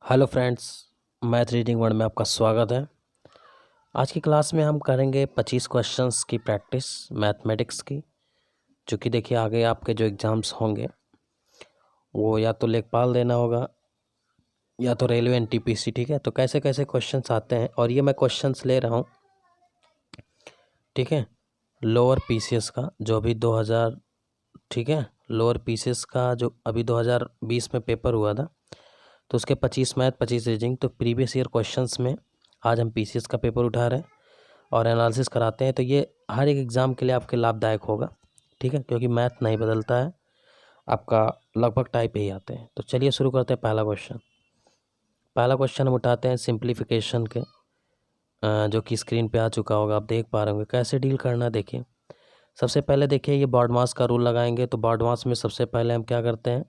Hello friends, math reading word में आपका स्वागत है। आज की क्लास में हम करेंगे 25 क्वेश्चंस की प्रैक्टिस मैथमेटिक्स की। चूँकि देखिए आगे आपके जो एग्ज़ाम्स होंगे वो या तो लेखपाल देना होगा या तो रेलवे एनटीपीसी। ठीक है, तो कैसे कैसे क्वेश्चंस आते हैं और ये मैं क्वेश्चंस ले रहा हूँ, ठीक है, लोअर पीसीएस का जो अभी 2000, ठीक है, लोअर पीसीएस का जो अभी 2020 में पेपर हुआ था, तो उसके 25 मैथ 25 रीजनिंग। तो प्रीवियस ईयर क्वेश्चंस में आज हम पीसीएस का पेपर उठा रहे हैं और एनालिसिस कराते हैं। तो ये हर एक एग्ज़ाम के लिए आपके लाभदायक होगा, ठीक है, क्योंकि मैथ नहीं बदलता है, आपका लगभग टाइप ही आते हैं। तो चलिए शुरू करते हैं। पहला क्वेश्चन हम उठाते हैं सिंप्लीफिकेशन के, जो कि स्क्रीन पे आ चुका होगा, आप देख पा रहे होंगे। कैसे डील करना है देखिए। सबसे पहले देखिए ये बॉडमास का रूल लगाएंगे। तो बॉडमास में सबसे पहले हम क्या करते हैं,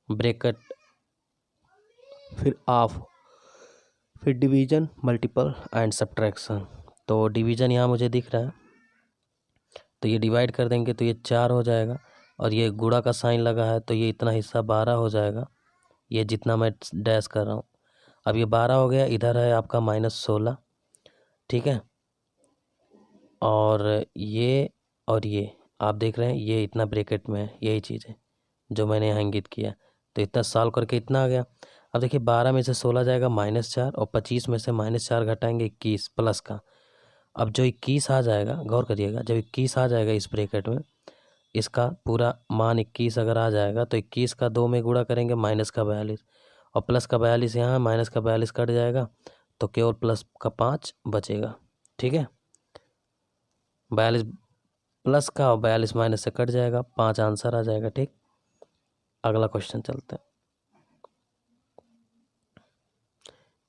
ब्रैकेट, फिर ऑफ, फिर डिवीजन, मल्टीपल एंड सब्ट्रैक्शन। तो डिवीजन यहाँ मुझे दिख रहा है, तो ये डिवाइड कर देंगे तो ये 4 हो जाएगा, और ये गुणा का साइन लगा है तो ये इतना हिस्सा 12 हो जाएगा, ये जितना मैं डैश कर रहा हूँ। अब ये 12 हो गया, इधर है आपका -16, ठीक है, और ये आप देख रहे हैं ये इतना ब्रैकेट में है, यही चीज़ है जो मैंने यहाँ इंगित किया। तो इतना सॉल्व करके इतना आ गया। अब देखिए 12 में से 16 जाएगा -4, और 25 में से -4 घटाएंगे 21 प्लस का। अब जो 21 आ जाएगा, गौर करिएगा, जब 21 आ जाएगा इस ब्रैकेट में, इसका पूरा मान 21 अगर आ जाएगा तो 21 का 2 में गुणा करेंगे, माइनस का 42, और प्लस का 42 यहाँ, माइनस का 42 कट जाएगा, तो केवल प्लस का 5 बचेगा। ठीक है, 42 प्लस का और 42 माइनस से कट जाएगा, 5 आंसर आ जाएगा। ठीक, अगला क्वेश्चन चलते हैं।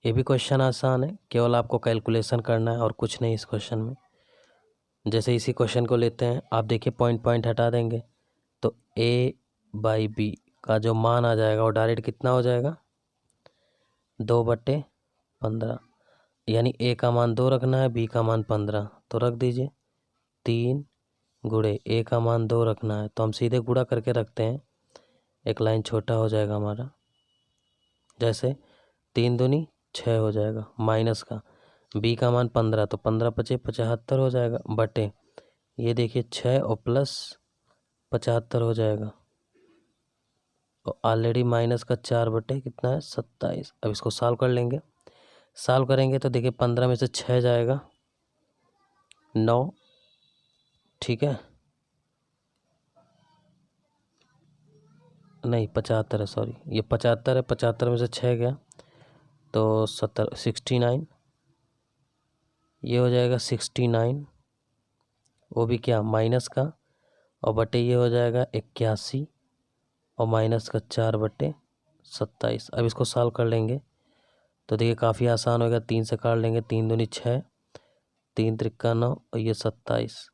ये भी क्वेश्चन आसान है, केवल आपको कैलकुलेशन करना है और कुछ नहीं इस क्वेश्चन में। जैसे इसी क्वेश्चन को लेते हैं, आप देखिए पॉइंट पॉइंट हटा देंगे तो a/b का जो मान आ जाएगा वो डायरेक्ट कितना हो जाएगा, 2/15। यानी a का मान 2 रखना है, b का मान 15, तो रख दीजिए 3 गुणे a का मान 2 रखना है, तो हम सीधे गुणा करके रखते हैं, एक लाइन छोटा हो जाएगा हमारा। जैसे 3 दूनी 6 हो जाएगा, माइनस का b का मान 15, तो 15 पचे 75 हो जाएगा, बटे ये देखिए 6 और प्लस 75 हो जाएगा, और ऑलरेडी माइनस का 4 बटे कितना है, 27। अब इसको सॉल्व कर लेंगे। सॉल्व करेंगे तो देखिए 15 में से 6 जाएगा 9, ठीक है, नहीं 75 है, सॉरी, ये 75 है, 75 में से 6 गया तो 69, ये हो जाएगा 69, वो भी क्या, माइनस का, और बटे ये हो जाएगा 81, और माइनस का 4 बटे 27। अब इसको सॉल्व कर लेंगे तो देखिए काफ़ी आसान होगा, 3 से काट लेंगे, 3 दूनी 6, 3 त्रिक्का 9, और ये 27।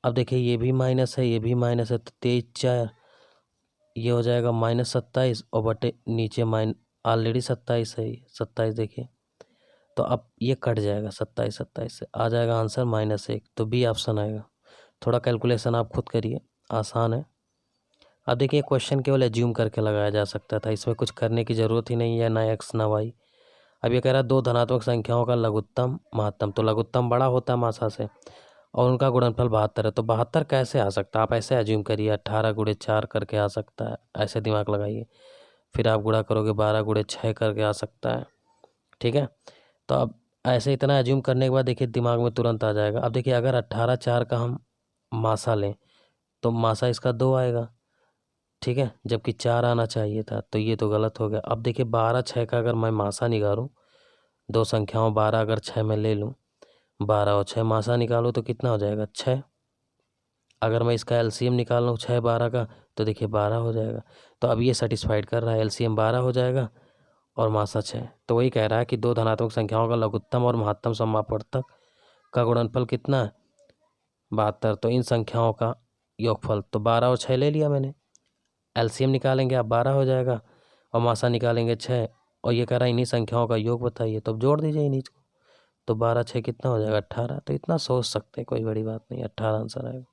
अब देखिए ये भी माइनस है, ये भी माइनस है, तो 23 4, ये हो जाएगा -27, और बटे नीचे ऑलरेडी 27 है, 27 देखिए, तो अब ये कट जाएगा, 27 27 से आ जाएगा आंसर -1, तो बी ऑप्शन आएगा। थोड़ा कैलकुलेशन आप खुद करिए, आसान है। अब देखिए क्वेश्चन केवल एज्यूम करके लगाया जा सकता था, इसमें कुछ करने की ज़रूरत ही नहीं है, ना एक्स ना वाई। अब ये कह रहा है दो धनात्मक संख्याओं का लघुत्तम महत्तम, तो लघुत्तम बड़ा होता है मासा से, और उनका गुणनफल 72 है, तो 72 कैसे आ सकता है, आप ऐसे एज्यूम करिए 18 गुणे 4 करके आ सकता है, ऐसे दिमाग लगाइए, फिर आप गुणा करोगे 12 गुणे 6 करके आ सकता है। ठीक है, तो अब ऐसे इतना एज्यूम करने के बाद देखिए दिमाग में तुरंत आ जाएगा। अब देखिए अगर 18 4 का हम मासा लें तो मासा इसका 2 आएगा, ठीक है, जबकि 4 आना चाहिए था, तो ये तो गलत हो गया। अब देखिए 12 6 का अगर मैं मासा निकालूँ, दो संख्याओं 12 अगर 6 में ले लूँ, 12 और 6 मासा निकालूँ तो कितना हो जाएगा, 6। अगर मैं इसका एलसीएम निकाल लूँ 6 12 का, तो देखिए 12 हो जाएगा। तो अब ये सेटिस्फाइड कर रहा है, एलसीएम 12 हो जाएगा और मासा 6। तो वही कह रहा है कि दो धनात्मक संख्याओं का लघुत्तम और महत्तम समापवर्तक का गुणनफल कितना है, 72। तो इन संख्याओं का योगफल, तो 12 और 6 ले लिया मैंने, एलसीएम निकालेंगे आप 12 हो जाएगा, और मासा निकालेंगे 6, और ये कह रहा है इन्हीं संख्याओं का योग बताइए, तो अब जोड़ दीजिए इन्हीं को, तो 12 6 कितना हो जाएगा, 18। तो इतना सोच सकते हैं, कोई बड़ी बात नहीं, 18 आंसर आएगा।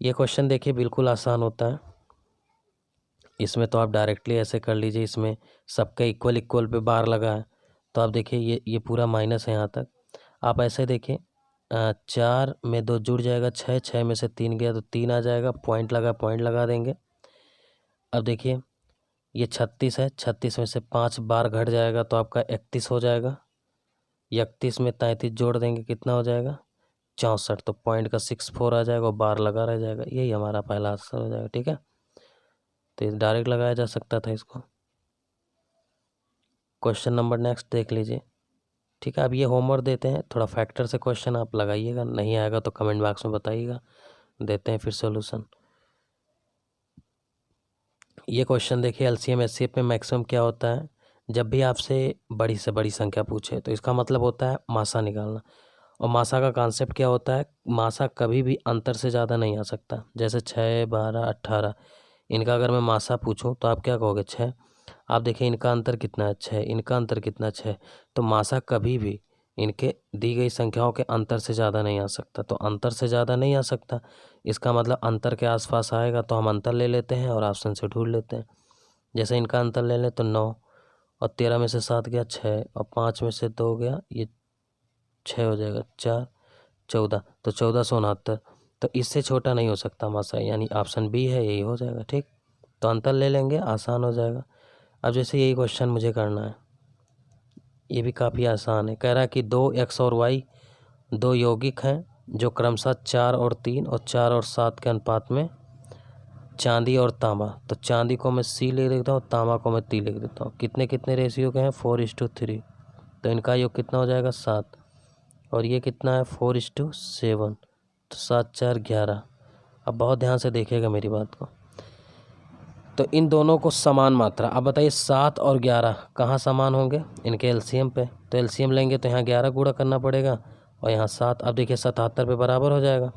ये क्वेश्चन देखिए बिल्कुल आसान होता है। इसमें तो आप डायरेक्टली ऐसे कर लीजिए, इसमें सबके इक्वल इक्वल पे बार लगा है तो आप देखिए ये पूरा माइनस है यहाँ तक। आप ऐसे देखिए 4 में 2 जुड़ जाएगा 6, 6 में से 3 गया तो 3 आ जाएगा, पॉइंट लगा देंगे। अब देखिए ये 36 है, 36 में से 5 बार घट जाएगा तो आपका 31 हो जाएगा। 31 में 33 जोड़ देंगे कितना हो जाएगा 64, तो पॉइंट का 64 आ जाएगा और बार लगा रह जाएगा। यही हमारा पहला आंसर हो जाएगा। ठीक है, तो डायरेक्ट लगाया जा सकता था इसको। क्वेश्चन नंबर नेक्स्ट देख लीजिए। ठीक है, अब ये होमवर्क देते हैं, थोड़ा फैक्टर से क्वेश्चन आप लगाइएगा, नहीं आएगा तो कमेंट बॉक्स में बताइएगा, देते हैं फिर सॉल्यूशन। ये क्वेश्चन देखिए, एलसीएम एचसीएफ में मैक्सिमम क्या होता है। जब भी आपसे बड़ी से बड़ी संख्या पूछे तो इसका मतलब होता है मासा निकालना। और मासा का कॉन्सेप्ट क्या होता है, मासा कभी भी अंतर से ज़्यादा नहीं आ सकता। जैसे 6, 12, 18, इनका अगर मैं मासा पूछूं तो आप क्या कहोगे 6। आप देखिए इनका अंतर कितना है 6, इनका अंतर कितना 6, तो मासा कभी भी इनके दी गई संख्याओं के अंतर से ज़्यादा नहीं आ सकता। तो अंतर से ज़्यादा नहीं आ सकता, इसका मतलब अंतर के आसपास आएगा तो हम अंतर ले लेते हैं और ऑप्शन से ढूंढ लेते हैं। जैसे इनका अंतर ले लें तो 9 और 13 में से 7 गया 6 और 5 में से 2 गया ये 6 हो जाएगा 4, 14, तो 1469। तो इससे छोटा नहीं हो सकता मासा, यानी ऑप्शन बी है, यही हो जाएगा। ठीक, तो अंतर ले लेंगे, आसान हो जाएगा। अब जैसे यही क्वेश्चन मुझे करना है, ये भी काफ़ी आसान है। कह रहा है कि 2 x और y 2 यौगिक हैं जो क्रमशः 4 और 3 और 4 और 7 के अनुपात में चांदी और तांबा, तो चांदी को मैं C लिख देता हूँ, तांबा को मैं T लिख देता हूँ। कितने कितने रेशियो के हैं 4:3, तो इनका योग कितना हो जाएगा 7, और ये कितना है 4:7, तो 7 4 11। अब बहुत ध्यान से देखिएगा मेरी बात को, तो इन दोनों को समान मात्रा, अब बताइए 7 और 11 कहाँ समान होंगे, इनके एलसीएम पे। तो एलसीएम लेंगे तो यहाँ 11 गुणा करना पड़ेगा और यहाँ 7, अब देखिए 77 पे बराबर हो जाएगा।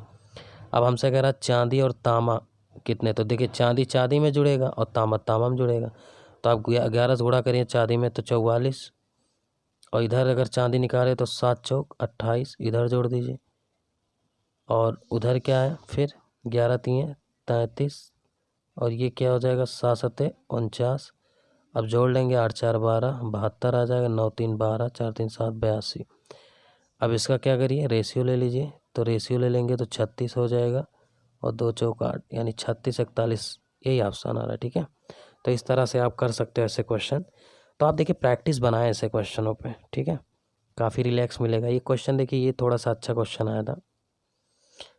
अब हमसे कह रहा है चांदी और तांबा कितने, तो देखिए चांदी चांदी में जुड़ेगा और तांबा तांबा में जुड़ेगा, तो आप 11 से गुणा करिए चांदी में तो 44, और इधर अगर चांदी निकाले तो 7 चौक 28, इधर जोड़ दीजिए, और उधर क्या है फिर 11 3 33, और ये क्या हो जाएगा 7 7 49। अब जोड़ लेंगे 8 4 12, 72 आ जाएगा, 9 3 12, 4 3 7 82। अब इसका क्या करिए रेशियो ले लीजिए, तो रेशियो ले लेंगे तो 36 हो जाएगा और 2 चौक 8, यानी 36 41, यही ऑप्शन आ रहा है। ठीक है, तो इस तरह से आप कर सकते हो ऐसे क्वेश्चन। तो आप देखिए प्रैक्टिस बनाएं ऐसे क्वेश्चनों पे, ठीक है, काफ़ी रिलैक्स मिलेगा। ये क्वेश्चन देखिए ये थोड़ा सा अच्छा क्वेश्चन आया था,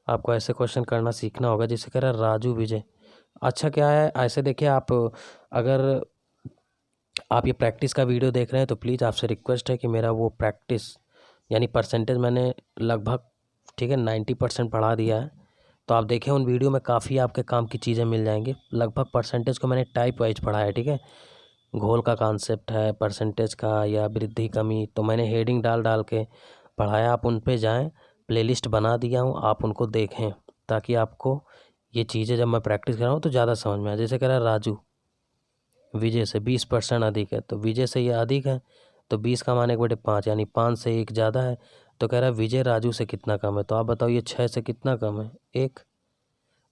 आपको ऐसे क्वेश्चन करना सीखना होगा। जिसे कह रहा है राजू विजय, अच्छा क्या है ऐसे देखिए आप, अगर आप ये प्रैक्टिस का वीडियो देख रहे हैं तो प्लीज़ आपसे रिक्वेस्ट है कि मेरा वो प्रैक्टिस यानी परसेंटेज मैंने लगभग ठीक है 90% पढ़ा दिया है, तो आप देखें उन वीडियो में काफ़ी आपके काम की चीज़ें मिल जाएंगी। लगभग परसेंटेज को मैंने टाइप वाइज पढ़ा है, ठीक है, घोल का कॉन्सेप्ट है परसेंटेज का या वृद्धि कमी, तो मैंने हेडिंग डाल डाल के पढ़ाया। आप उन पे जाएं, प्लेलिस्ट बना दिया हूँ, आप उनको देखें ताकि आपको ये चीज़ें जब मैं प्रैक्टिस कर रहा हूँ तो ज़्यादा समझ में आए। जैसे कह रहा है राजू विजय से 20% अधिक है, तो विजय से ये अधिक है तो 20 का मान 1/5, यानी 5 से 1 ज़्यादा है। तो कह रहा है विजय राजू से कितना कम है, तो आप बताओ ये 6 से कितना कम है 1,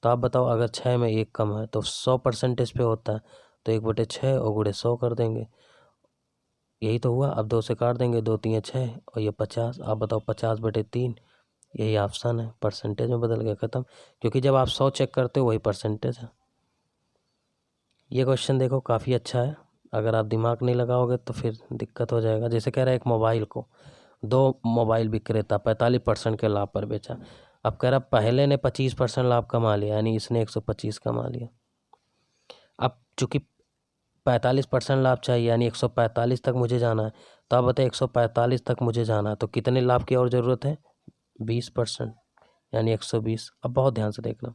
तो आप बताओ अगर 6 में 1 कम है तो 100% पे होता है, तो 1/6 और गुणे 100 कर देंगे, यही तो हुआ। अब 2 से काट देंगे, 2 3 6 और ये 50, आप बताओ 50/3, यही ऑप्शन है, परसेंटेज में बदल गया, ख़त्म। क्योंकि जब आप 100 चेक करते हो वही परसेंटेज है। ये क्वेश्चन देखो काफ़ी अच्छा है, अगर आप दिमाग नहीं लगाओगे तो फिर दिक्कत हो जाएगा। जैसे कह रहा है एक मोबाइल को 2 मोबाइल विक्रेता 45% के लाभ पर बेचा। अब कह रहा पहले ने 25% लाभ कमा लिया, यानी इसने 125 कमा लिया। अब चूँकि 45% लाभ चाहिए, यानी 145 तक मुझे जाना है, तो आप बताइए 145 तक मुझे जाना है तो कितने लाभ की और ज़रूरत है 20%, यानी 120। अब बहुत ध्यान से देखना,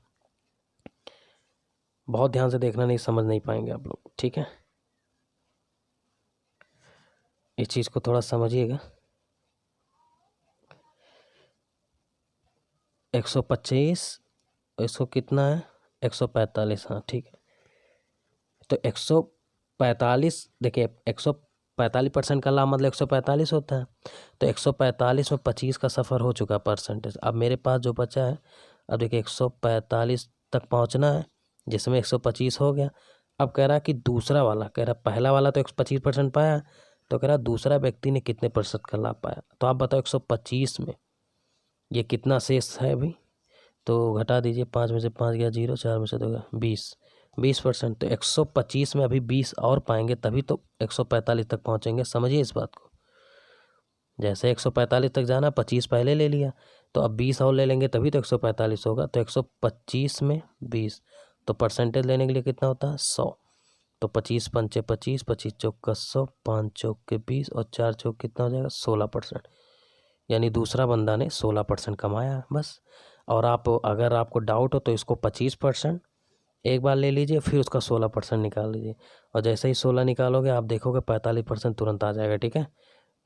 बहुत ध्यान से देखना, नहीं समझ नहीं पाएंगे आप लोग, ठीक है, इस चीज़ को थोड़ा समझिएगा। 125, इसको कितना है 145, हाँ ठीक है। तो 145 देखिए 145% का लाभ मतलब 145 होता है, तो 145 में 25 का सफ़र हो चुका परसेंटेज। अब मेरे पास जो बचा है, अब देखिए 145 तक पहुंचना है जिसमें 125 हो गया। अब कह रहा कि दूसरा वाला, कह रहा पहला वाला तो 125% पाया, तो कह रहा दूसरा व्यक्ति ने कितने प्रतिशत का लाभ पाया। तो आप बताओ 125 में ये कितना शेष है अभी, तो घटा दीजिए, 5 में से 5 गया 0, 4 में से 2 गया 20%। तो 125 में अभी 20 और पाएंगे तभी तो 145 तक पहुंचेंगे। समझिए इस बात को, जैसे 145 तक जाना, 25 पहले ले लिया, तो अब 20 और ले लेंगे तभी तो 145 होगा। तो 125 में 20, तो परसेंटेज लेने के लिए कितना होता है 100। तो 25 पंचे 25, 25 चौक 100, 5 चौक 20 और 4 चौक कितना हो जाएगा 16%। यानी दूसरा बंदा ने 16% कमाया बस। और आप अगर आपको डाउट हो तो इसको 25% एक बार ले लीजिए, फिर उसका 16% निकाल लीजिए, और जैसे ही 16 निकालोगे आप देखोगे 45% तुरंत आ जाएगा। ठीक है,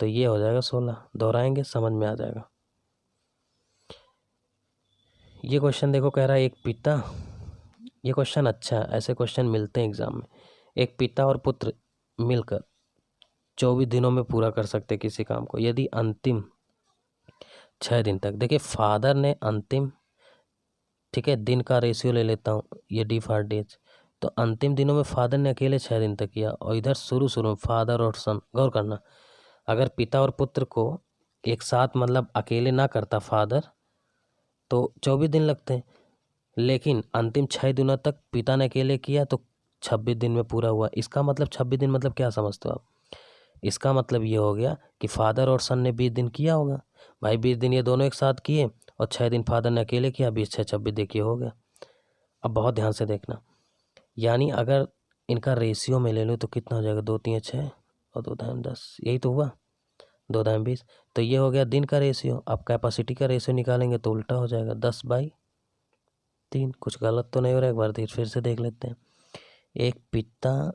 तो ये हो जाएगा 16, दोहराएंगे समझ में आ जाएगा। ये क्वेश्चन देखो, कह रहा है एक पिता, ये क्वेश्चन अच्छा है, ऐसे क्वेश्चन मिलते हैं एग्जाम में। एक पिता और पुत्र मिलकर 24 दिनों में पूरा कर सकते किसी काम को, यदि अंतिम 6 दिन तक, देखिए फादर ने अंतिम, ठीक है, दिन का रेशियो ले लेता हूँ, ये डिफॉल्ट डेज, तो अंतिम दिनों में फादर ने अकेले 6 दिन तक किया, और इधर शुरू में फादर और सन, गौर करना, अगर पिता और पुत्र को एक साथ मतलब अकेले ना करता फादर तो 24 दिन लगते हैं, लेकिन अंतिम 6 दिनों तक पिता ने अकेले किया तो 26 दिन में पूरा हुआ। इसका मतलब 26 दिन मतलब क्या समझते हो आप? इसका मतलब ये हो गया कि फादर और सन ने 20 दिन किया होगा भाई, 20 दिन ये दोनों एक साथ किए और 6 दिन फादर ने अकेले किया, 20 6 26 देखिए हो गया। अब बहुत ध्यान से देखना, यानी अगर इनका रेशियो में ले लो तो कितना हो जाएगा, 2 3 6 और 2 दाम 10, यही तो हुआ, 2 दाम 20। तो ये हो गया दिन का रेशियो। अब कैपेसिटी का रेशियो निकालेंगे तो उल्टा हो जाएगा, 10/3। कुछ गलत तो नहीं हो रहा, एक बार फिर से देख लेते हैं। एक पिता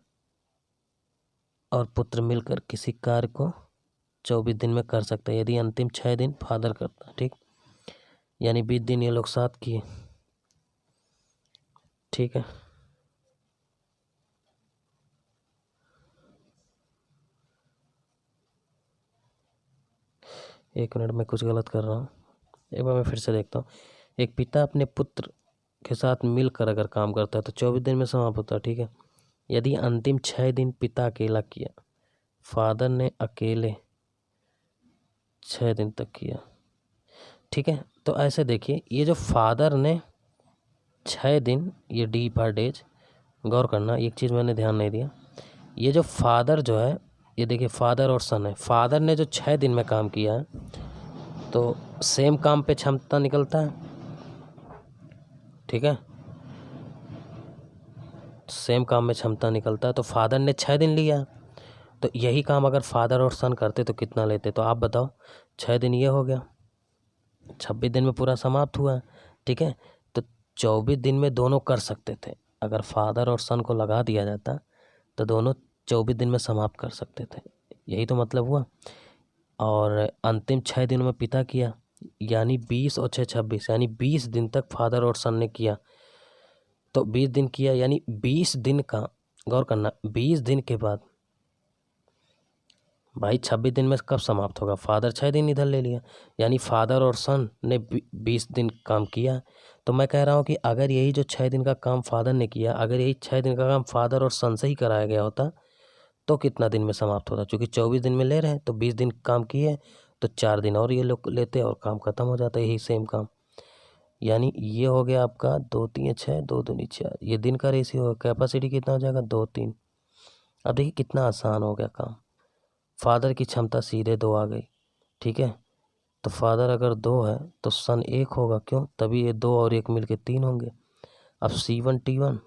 और पुत्र मिलकर किसी कार्य को 24 दिन में कर सकते हैं, यदि अंतिम 6 दिन फादर करता है, ठीक, यानी 20 दिन ये लोग साथ किए, ठीक है। एक मिनट में कुछ गलत कर रहा हूँ, एक बार मैं फिर से देखता हूँ। एक पिता अपने पुत्र के साथ मिलकर अगर काम करता है तो 24 दिन में समाप्त होता है, ठीक है। यदि अंतिम 6 दिन पिता अकेला किया, फादर ने अकेले 6 दिन तक किया, ठीक है। तो ऐसे देखिए, ये जो फादर ने 6 दिन, ये डी पर डेज, गौर करना एक चीज़ मैंने ध्यान नहीं दिया, ये जो फादर जो है, ये देखिए फादर और सन है, फादर ने जो 6 दिन में काम किया है तो सेम काम पे क्षमता निकलता है, ठीक है, सेम काम में क्षमता निकलता है। तो फादर ने 6 दिन लिया, तो यही काम अगर फादर और सन करते तो कितना लेते, तो आप बताओ। 6 दिन ये हो गया, 26 दिन में पूरा समाप्त हुआ, ठीक है। तो 24 दिन में दोनों कर सकते थे, अगर फादर और सन को लगा दिया जाता तो दोनों 24 दिन में समाप्त कर सकते थे, यही तो मतलब हुआ। और अंतिम 6 दिनों में पिता किया, यानी 20 और 6 26, यानी 20 दिन तक फादर और सन ने किया, तो 20 दिन किया, यानी 20 दिन का, गौर करना, 20 दिन के बाद भाई 26 दिन में कब समाप्त होगा, फादर 6 दिन इधर ले लिया, यानी फादर और सन ने 20 दिन काम किया। तो मैं कह रहा हूँ कि अगर यही जो 6 दिन का काम फादर ने किया, अगर यही 6 दिन का काम फादर और सन से ही कराया गया होता तो कितना दिन में समाप्त होता, क्योंकि 24 दिन में ले रहे हैं तो 20 दिन काम किए तो 4 दिन और ये लोग लेते और काम खत्म हो जाता, यही सेम काम। यानी ये हो गया आपका 2 3 6, 2 दूनी 4, ये दिन का रेशियो, कैपेसिटी कितना हो जाएगा 2 3। अब देखिए कितना आसान हो गया काम, फादर की क्षमता सीधे 2 आ गई, ठीक है। तो फादर अगर 2 है तो सन 1 होगा, क्यों, तभी ये 2 और 1 मिलके 3 होंगे। अब C1 T1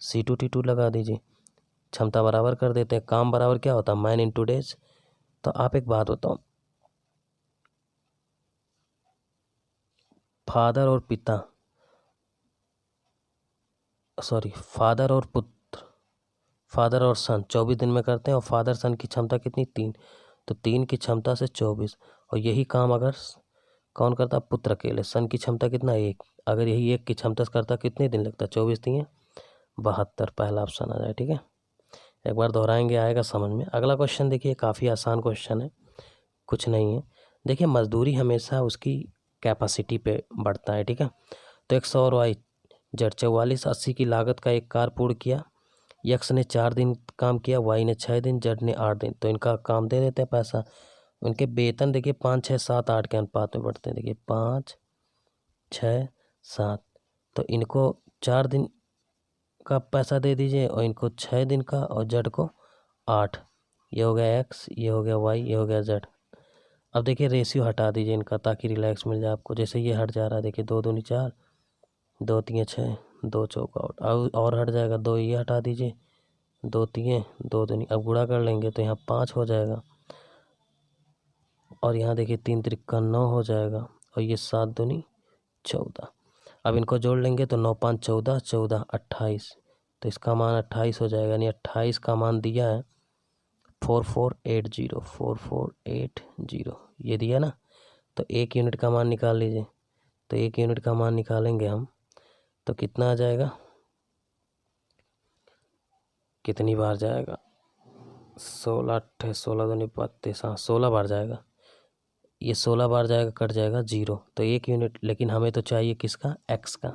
C2 T2 लगा दीजिए, क्षमता बराबर कर देते हैं, काम बराबर क्या होता है, मैन इंटू डेज। तो आप एक बात बताओ, फादर और पुत्र, फादर और सन 24 दिन में करते हैं, और फादर सन की क्षमता कितनी 3, तो 3 की क्षमता से 24, और यही काम अगर कौन करता, पुत्र अकेले, सन की क्षमता कितना 1, अगर यही 1 की क्षमता से करता कितने दिन लगता, 24 दिए 72, पहला ऑप्शन आ जाए, ठीक है। एक बार दोहराएंगे आएगा समझ में। अगला क्वेश्चन देखिए, काफ़ी आसान क्वेश्चन है, कुछ नहीं है। देखिए मजदूरी हमेशा उसकी कैपेसिटी पे बढ़ता है, ठीक है। तो 100 और वाई जेड 4480 की लागत का एक कार पूर्ण किया, यक्स ने 4 दिन काम किया, वाई ने 6 दिन, जेड ने 8 दिन। तो इनका काम दे देते हैं पैसा। उनके वेतन देखिए 5, 6, 7, 8 के अनुपात में बढ़ते हैं। देखिए 5, 6, 7। तो इनको 4 दिन का पैसा दे दीजिए और इनको 6 दिन का, और जेड को 8। ये हो गया एक्स, ये हो गया वाई, ये हो गया जेड। अब देखिए रेशियो हटा दीजिए इनका ताकि रिलैक्स मिल जाए आपको। जैसे ये हट जा रहा है, देखिए 2 दूनी 4, 2 तीन 6, 2 चौका आउट। और हट जाएगा 2, ये हटा दीजिए, 2 तीन 2 दूनी। अब गुणा कर लेंगे तो यहाँ 5 हो जाएगा, और यहाँ देखिए 3 त्रिक्का 9 हो जाएगा, और ये 7 दूनी 14। अब इनको जोड़ लेंगे तो 9 5 14, 14 28। तो इसका मान 28 हो जाएगा, यानी 28 का मान दिया है 4480, 4480 ये दिया ना। तो 1 यूनिट का मान निकाल लीजिए। तो 1 यूनिट का मान निकालेंगे हम तो कितना आ जाएगा, कितनी बार जाएगा, 16 16 दूनी 32, हाँ 16 बार जाएगा। ये 16 बार जाएगा, कट जाएगा 0। तो 1 यूनिट, लेकिन हमें तो चाहिए किसका, एक्स का।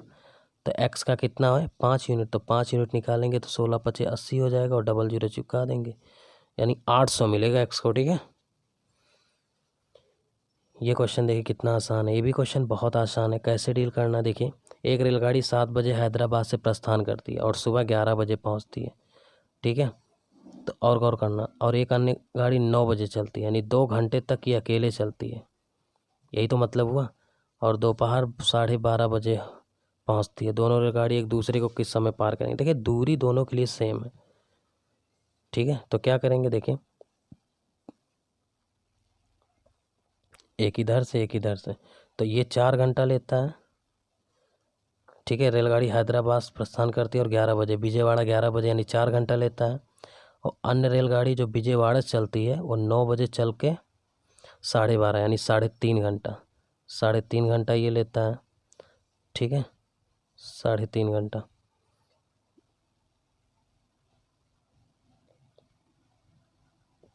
तो एक्स का कितना है, 5 यूनिट। तो 5 यूनिट निकालेंगे तो 16 पचे 80 हो जाएगा, और डबल 0 चिपका देंगे, यानी 800 मिलेगा एक्स को। ठीक है, ये क्वेश्चन देखिए कितना आसान है। ये भी क्वेश्चन बहुत आसान है। कैसे डील करना, देखिए एक रेलगाड़ी 7 बजे हैदराबाद से प्रस्थान करती है और सुबह 11 बजे पहुंचती है। ठीक है, तो और गौर करना। और एक अन्य गाड़ी 9 बजे चलती है, यानी 2 घंटे तक ये अकेले चलती है, यही तो मतलब हुआ। और दोपहर 12:30 बजे पहुंचती है। दोनों रेलगाड़ी एक दूसरे को किस समय पार करेंगे। देखिए दूरी दोनों के लिए सेम है। ठीक है, तो क्या करेंगे, देखिए एक इधर से एक इधर से, तो ये 4 घंटा लेता है। ठीक है, रेलगाड़ी हैदराबाद से प्रस्थान करती है और 11 बजे, विजयवाड़ा 11 बजे, यानी 4 घंटा लेता है। और अन्य रेलगाड़ी जो विजयवाड़ा से चलती है वो 9 बजे चल के 12:30, यानी 3.5 घंटा, 3.5 घंटा ये लेता है। ठीक है, 3.5 घंटा।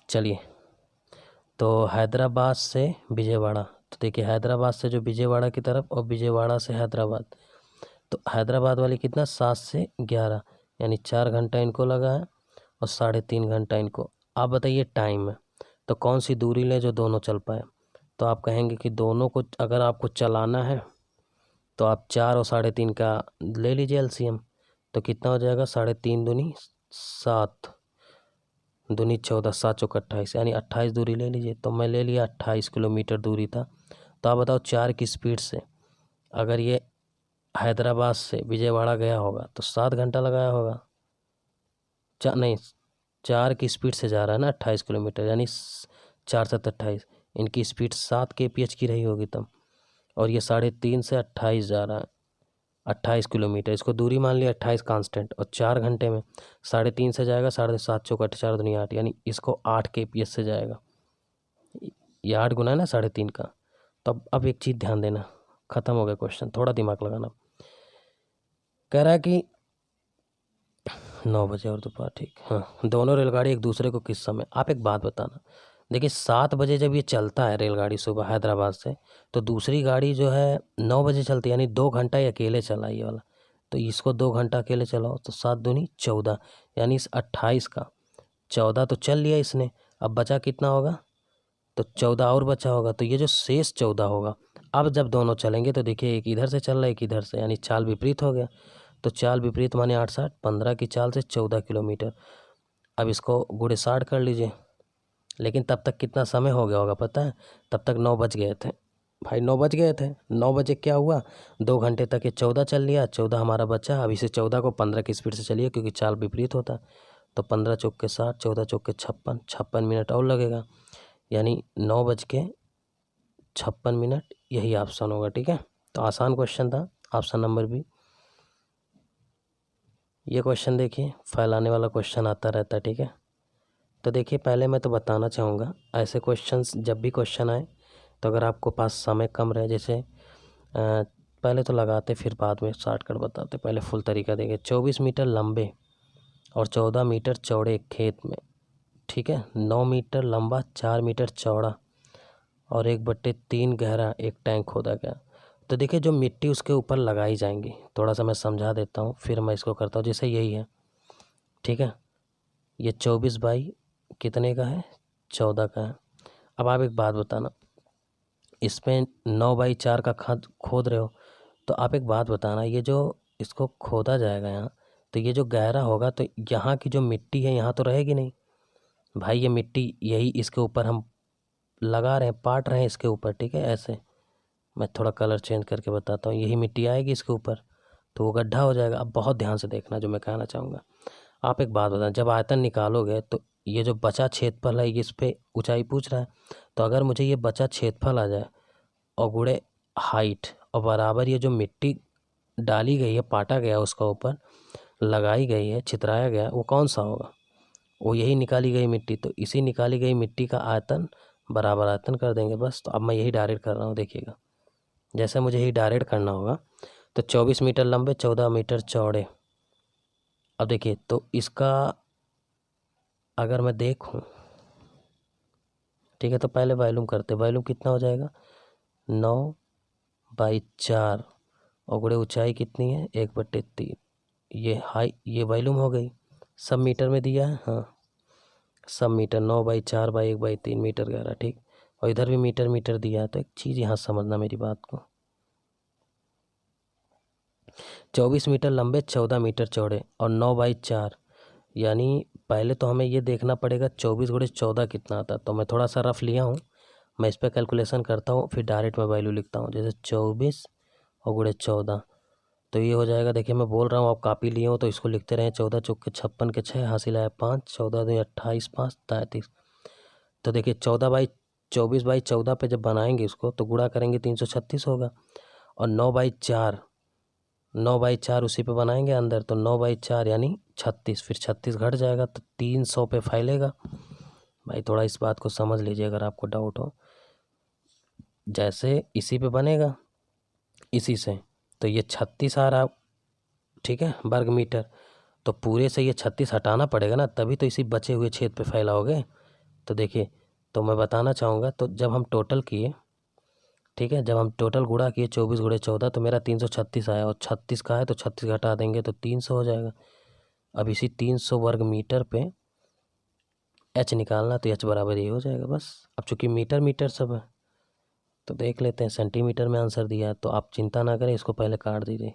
चलिए, तो हैदराबाद से विजयवाड़ा, तो देखिए हैदराबाद से जो विजयवाड़ा की तरफ, और विजयवाड़ा से हैदराबाद, तो हैदराबाद वाली कितना 7 से 11, यानी 4 घंटा इनको लगा है और 3.5 घंटा इनको। आप बताइए टाइम है तो कौन सी दूरी लें जो दोनों चल पाए। तो आप कहेंगे कि दोनों को अगर आपको चलाना है तो आप 4 और 3.5 का ले लीजिए एलसीएम। तो कितना हो जाएगा, 3.5 दूनी 7, दूनी 14, 7 चौक 28, यानी 28 दूरी ले लीजिए। तो मैं ले लिया 28 किलोमीटर दूरी था। तो आप बताओ 4 की स्पीड से अगर ये हैदराबाद से विजयवाड़ा गया होगा तो 7 घंटा लगाया होगा। नहीं, 4 की स्पीड से जा रहा है ना 28 किलोमीटर, यानी 4 7 28, इनकी स्पीड 7 kph की रही होगी तब। और ये 3.5 से 28 जा रहा है, 28 किलोमीटर, इसको दूरी मान लिया 28 कांस्टेंट, और 4 घंटे में 3.5 से जाएगा 7.5 चौक 4 दूनी 8, यानी इसको 8 kph से जाएगा। ये 8 गुना है ना 3.5 का। तो अब एक चीज़ ध्यान देना, ख़त्म हो गया क्वेश्चन, थोड़ा दिमाग लगाना। कह रहा है कि 9 बजे और दोपहर, ठीक, हाँ, दोनों रेलगाड़ी एक दूसरे को किस समय। आप एक बात बताना, देखिए 7 बजे जब ये चलता है रेलगाड़ी सुबह हैदराबाद से, तो दूसरी गाड़ी जो है 9 बजे चलती है, यानी 2 घंटा ये अकेले चला ये वाला। तो इसको 2 घंटा अकेले चलाओ, तो 7 दूनी 14, यानी इस 28 का 14 तो चल लिया इसने, अब बचा कितना होगा, तो 14 और बचा होगा। तो ये जो शेष 14 होगा, अब जब दोनों चलेंगे तो देखिए एक इधर से चल रहा है एक इधर से, यानी चाल विपरीत हो गया। तो चाल विपरीत माने 8 60, 15 की चाल से 14 किलोमीटर। अब इसको गुणे 60 कर लीजिए। लेकिन तब तक कितना समय हो गया होगा पता है, तब तक 9 बज गए थे भाई, 9 बज गए थे। 9 बजे क्या हुआ, 2 घंटे तक ये 14 चल लिया, 14 हमारा बचा। अब इसे 14 को 15 की स्पीड से चलिए क्योंकि चाल विपरीत होता है। तो 15 चौक के 60, 14 चौक के 56, 56 मिनट और लगेगा, यानी 9:56, यही ऑप्शन होगा। ठीक है, तो आसान क्वेश्चन था, ऑप्शन नंबर बी। ये क्वेश्चन देखिए फैलाने वाला क्वेश्चन आता रहता है। ठीक है, तो देखिए पहले मैं तो बताना चाहूँगा, ऐसे क्वेश्चंस जब भी क्वेश्चन आए तो अगर आपको पास समय कम रहे, जैसे पहले तो लगाते फिर बाद में शॉर्टकट बताते, पहले फुल तरीका देंगे। 24 मीटर लंबे और 14 मीटर चौड़े खेत में, ठीक है, 9 मीटर लंबा, 4 मीटर चौड़ा और 1/3 गहरा एक टैंक खोदा गया। तो देखिए जो मिट्टी उसके ऊपर लगाई जाएंगी, थोड़ा सा मैं समझा देता हूँ फिर मैं इसको करता हूँ। जैसे यही है, ठीक है। ये 24 बाई कितने का है, 14 का है। अब आप एक बात बताना, इसमें 9/4 का खोद रहे हो, तो आप एक बात बताना, ये जो इसको खोदा जाएगा यहाँ, तो ये जो गहरा होगा तो यहाँ की जो मिट्टी है यहाँ तो रहेगी नहीं भाई। ये मिट्टी यही इसके ऊपर हम लगा रहे हैं, पाट रहे हैं इसके ऊपर, ठीक है। ऐसे मैं थोड़ा कलर चेंज करके बताता हूँ, यही मिट्टी आएगी इसके ऊपर तो वो गड्ढा हो जाएगा। अब बहुत ध्यान से देखना जो मैं कहना चाहूँगा। आप एक बात बताना, जब आयतन निकालोगे तो ये जो बचा क्षेत्रफल है, इस पे ऊंचाई पूछ रहा है, तो अगर मुझे ये बचा क्षेत्रफल आ जाए और गुणे हाइट और बराबर ये जो मिट्टी डाली गई है, पाटा गया उसका ऊपर लगाई गई है, छितराया गया, वो कौन सा होगा, वो यही निकाली गई मिट्टी। तो इसी निकाली गई मिट्टी का आयतन बराबर आयतन कर देंगे बस। तो अब मैं यही डायरेक्ट कर रहा हूँ, देखिएगा जैसे मुझे यही डायरेक्ट करना होगा। तो 24 मीटर लंबे, 14 मीटर चौड़े। अब देखिए तो इसका अगर मैं देखूं, ठीक है, तो पहले वॉल्यूम करते, वॉल्यूम कितना हो जाएगा, 9/4 और गुणे ऊंचाई कितनी है, 1/3। ये वॉल्यूम हो गई, सब मीटर में दिया है, हाँ सब मीटर, 9/4/1/3 मीटर गहरा, ठीक। और इधर भी मीटर मीटर दिया है। तो एक चीज़ यहाँ समझना मेरी बात को, 24 मीटर लंबे, 14 मीटर चौड़े और 9/4, यानी पहले तो हमें ये देखना पड़ेगा 24 गुणे 14 कितना आता है। तो मैं थोड़ा सा रफ लिया हूँ, मैं इस पर कैलकुलेशन करता हूँ, फिर डायरेक्ट मैं वैल्यू लिखता हूँ। जैसे 24 और गुणे 14, तो ये हो जाएगा, देखिए मैं बोल रहा हूँ, आप कॉपी लिए हो तो इसको लिखते रहें। 14 चौक के 56 के 6, हासिल आया 5, 14 दूनी 28, 5 33। तो देखिए 24/14 पे जब बनाएंगे इसको तो गुणा करेंगे 336 होगा। और 9/4 उसी पे बनाएंगे अंदर, तो 9/4 यानी 36, फिर 36 घट जाएगा तो 300 पे फैलेगा। भाई थोड़ा इस बात को समझ लीजिए अगर आपको डाउट हो। जैसे इसी पे बनेगा, इसी से, तो ये 36 आ रहा, ठीक है, वर्ग मीटर। तो पूरे से ये 36 हटाना पड़ेगा ना, तभी तो इसी बचे हुए छेद पे फैलाओगे। तो देखिए, तो मैं बताना चाहूँगा, तो जब हम टोटल किए, ठीक है, जब हम टोटल गुणा किए 24 गुणे 14 तो मेरा 336 आया, और 36 का है तो 36 घटा देंगे तो 300 हो जाएगा। अब इसी 300 वर्ग मीटर पे एच निकालना, तो एच बराबर ये हो जाएगा बस। अब चूंकि मीटर मीटर सब है तो देख लेते हैं, सेंटीमीटर में आंसर दिया है तो आप चिंता ना करें, इसको पहले काट दीजिए,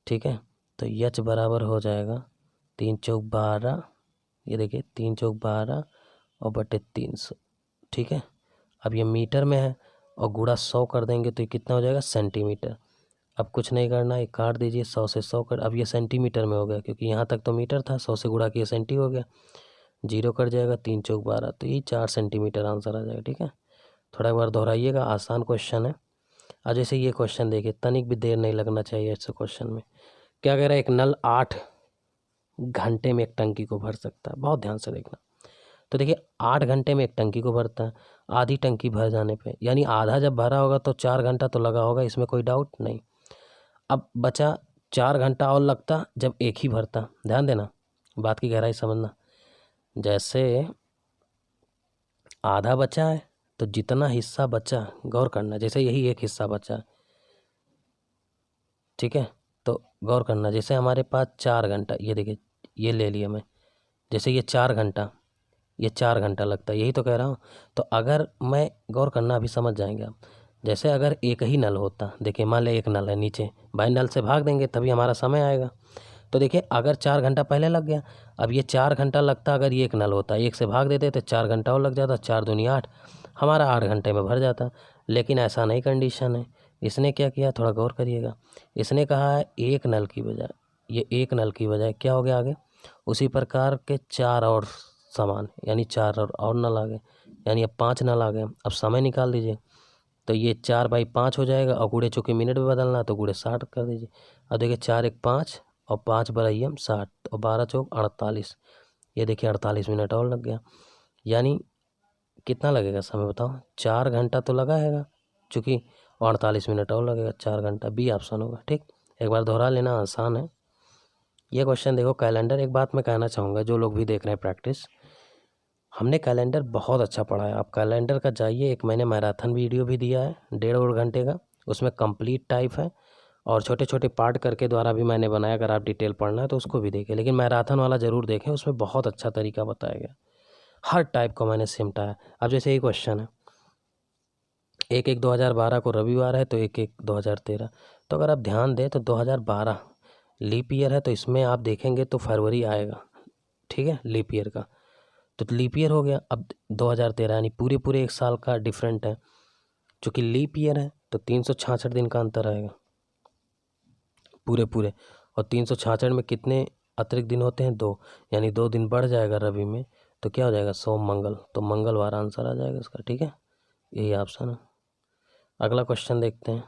ठीक है। तो एच बराबर हो जाएगा 3 चौक 12, ये देखिए 3 चौक 12 और बटे 300, ठीक है। अब ये मीटर में है और गुणा 100 कर देंगे तो ये कितना हो जाएगा, सेंटीमीटर। अब कुछ नहीं करना, ये काट दीजिए, 100 से 100 कर, अब ये सेंटीमीटर में हो गया क्योंकि यहाँ तक तो मीटर था, 100 से गुणा किया सेंटी हो गया, 0 कट जाएगा, 3 चौक 12, तो ये 4 सेंटीमीटर आंसर आ जाएगा, ठीक है। थोड़ा एक बार दोहराइएगा, आसान क्वेश्चन है। आज जैसे ये क्वेश्चन देखिए, तनिक भी देर नहीं लगना चाहिए ऐसे क्वेश्चन में। क्या कह रहा है, एक नल 8 घंटे में एक टंकी को भर सकता है, बहुत ध्यान से देखना। तो देखिए 8 घंटे में एक टंकी को भरता है, आधी टंकी भर जाने पे, यानी आधा जब भरा होगा तो 4 घंटा तो लगा होगा, इसमें कोई डाउट नहीं। अब बचा 4 घंटा और लगता जब एक ही भरता, ध्यान देना, बात की गहराई समझना। जैसे आधा बचा है तो जितना हिस्सा बचा, गौर करना, जैसे यही एक हिस्सा बचा, ठीक है, तो गौर करना, जैसे हमारे पास 4 घंटा, ये देखिए ये ले लिया मैं, जैसे ये 4 घंटा, ये 4 घंटा लगता है, यही तो कह रहा हूँ। तो अगर मैं, गौर करना अभी समझ जाएंगे आप, जैसे अगर एक ही नल होता, देखिए मान लें एक नल है नीचे, भाई नल से भाग देंगे तभी हमारा समय आएगा। तो देखिए अगर 4 घंटा पहले लग गया, अब ये 4 घंटा लगता अगर ये एक नल होता, एक से भाग देते तो 4 घंटा और लग जाता, 4 दूनी 8, हमारा 8 घंटे में भर जाता। लेकिन ऐसा नहीं कंडीशन है, इसने क्या किया, थोड़ा गौर करिएगा। इसने कहा है एक नल की बजाय, ये एक नल की बजाय क्या हो गया आगे, उसी प्रकार के 4 और समान, यानी 4 और नल आ गए, यानी अब 5 नल आ गए। अब समय निकाल दीजिए, तो ये 4/5 हो जाएगा, और गुणे चूँकि मिनट में बदलना है तो गुणे 60 कर दीजिए। अब देखिए 4 1 5 और 5 बराइए 60 और 12 चौक 48, ये देखिए 48 मिनट और लग गया। यानी कितना लगेगा समय बताओ, 4 घंटा तो लगा हैगा चूँकि, 48 मिनट और लगेगा, 4 घंटा, बी ऑप्शन होगा, ठीक। एक बार दोहरा लेना, आसान है ये क्वेश्चन। देखो कैलेंडर, एक बात मैं कहना चाहूँगा, जो लोग भी देख रहे हैं प्रैक्टिस, हमने कैलेंडर बहुत अच्छा पढ़ा है। आप कैलेंडर का जाइए, एक मैंने मैराथन वीडियो भी दिया है 1.5 घंटे का, उसमें कंप्लीट टाइप है, और छोटे छोटे पार्ट करके द्वारा भी मैंने बनाया, अगर आप डिटेल पढ़ना है तो उसको भी देखें, लेकिन मैराथन वाला ज़रूर देखें, उसमें बहुत अच्छा तरीका बताया गया, हर टाइप का मैंने सिमटाया। अब जैसे ये क्वेश्चन है, 1/1/2012 को रविवार है तो 1/1/2013, तो अगर आप ध्यान दें तो 2012 लीप ईयर है, तो इसमें आप देखेंगे तो फरवरी आएगा, ठीक है, लीप ईयर का, तो लीप ईयर हो गया। अब 2013 यानी पूरे पूरे एक साल का डिफरेंट है, चूँकि लीप ईयर है तो 366 दिन का अंतर आएगा पूरे पूरे, और 366 में कितने अतिरिक्त दिन होते हैं? 2, यानी 2 दिन बढ़ जाएगा रवि में, तो क्या हो जाएगा? सोम मंगल, तो मंगलवार आंसर आ जाएगा इसका, ठीक है, यही ऑप्शन है। अगला क्वेश्चन देखते हैं।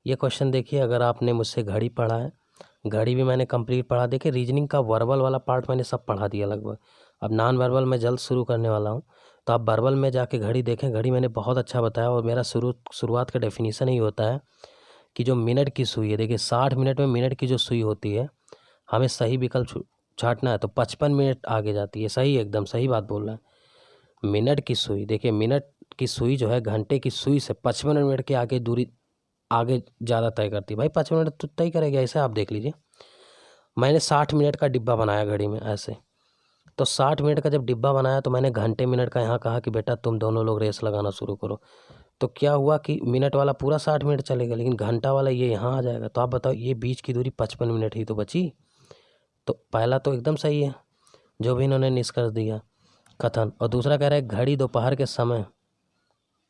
ये क्वेश्चन देखिए, अगर आपने मुझसे घड़ी पढ़ा है, घड़ी भी मैंने कंप्लीट पढ़ा, देखिए रीजनिंग का वर्बल वाला पार्ट मैंने सब पढ़ा दिया लगभग, अब नॉन वर्बल मैं जल्द शुरू करने वाला हूँ, तो आप वर्बल में जाके घड़ी देखें, घड़ी मैंने बहुत अच्छा बताया, और मेरा शुरुआत का डेफिनेशन ही होता है कि जो मिनट की सुई है, देखिए 60 मिनट में मिनट की जो सुई होती है, हमें सही विकल्प छांटना है तो 55 मिनट आगे जाती है, सही, एकदम सही बात बोल रहा है। मिनट की सुई, देखिए मिनट की सुई जो है घंटे की सुई से 55 मिनट के आगे दूरी आगे ज़्यादा तय करती है। भाई 55 मिनट तो तय करेगा, ऐसे आप देख लीजिए, मैंने 60 मिनट का डिब्बा बनाया घड़ी में ऐसे, तो 60 मिनट का जब डिब्बा बनाया तो मैंने घंटे मिनट का यहाँ कहा कि बेटा तुम दोनों लोग रेस लगाना शुरू करो, तो क्या हुआ कि मिनट वाला पूरा 60 मिनट चलेगा, लेकिन घंटा वाला ये यहाँ आ जाएगा, तो आप बताओ ये बीच की दूरी 55 मिनट ही तो बची, तो पहला तो एकदम सही है जो भी इन्होंने निष्कर्ष दिया कथन। और दूसरा कह रहा है घड़ी दोपहर के समय,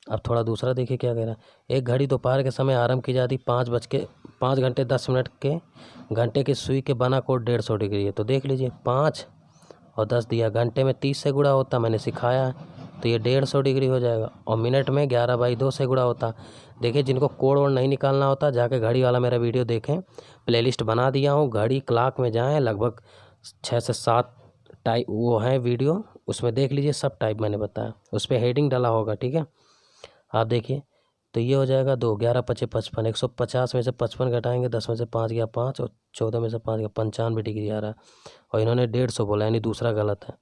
अब थोड़ा दूसरा देखिए क्या कह रहा है, एक घड़ी दोपहर के समय आरंभ की जाती 5:05 के, घंटे की सुई के बना कोण 150 डिग्री है, तो देख लीजिए 5 और 10 दिया, घंटे में 30 से गुणा होता, मैंने सिखाया है, तो ये 150 डिग्री हो जाएगा, और मिनट में 11/2 से गुणा होता। देखिए जिनको कोण वोड़ नहीं निकालना होता, जाके घड़ी वाला मेरा वीडियो देखें, प्लेलिस्ट बना दिया हूँ, घड़ी क्लॉक में जाएँ, लगभग 6 से 7 टाइप वो है वीडियो, उसमें देख लीजिए, सब टाइप मैंने बताया, उस पर हेडिंग डाला होगा, ठीक है, आप देखिए। तो ये हो जाएगा 2, 11×5 = 55, 150 में से 55 घटाएंगे, 10 में से 5 गया 5, और 14 में से 5 गया 95 डिग्री आ रहा है, और इन्होंने 150 बोला, यानी दूसरा गलत है।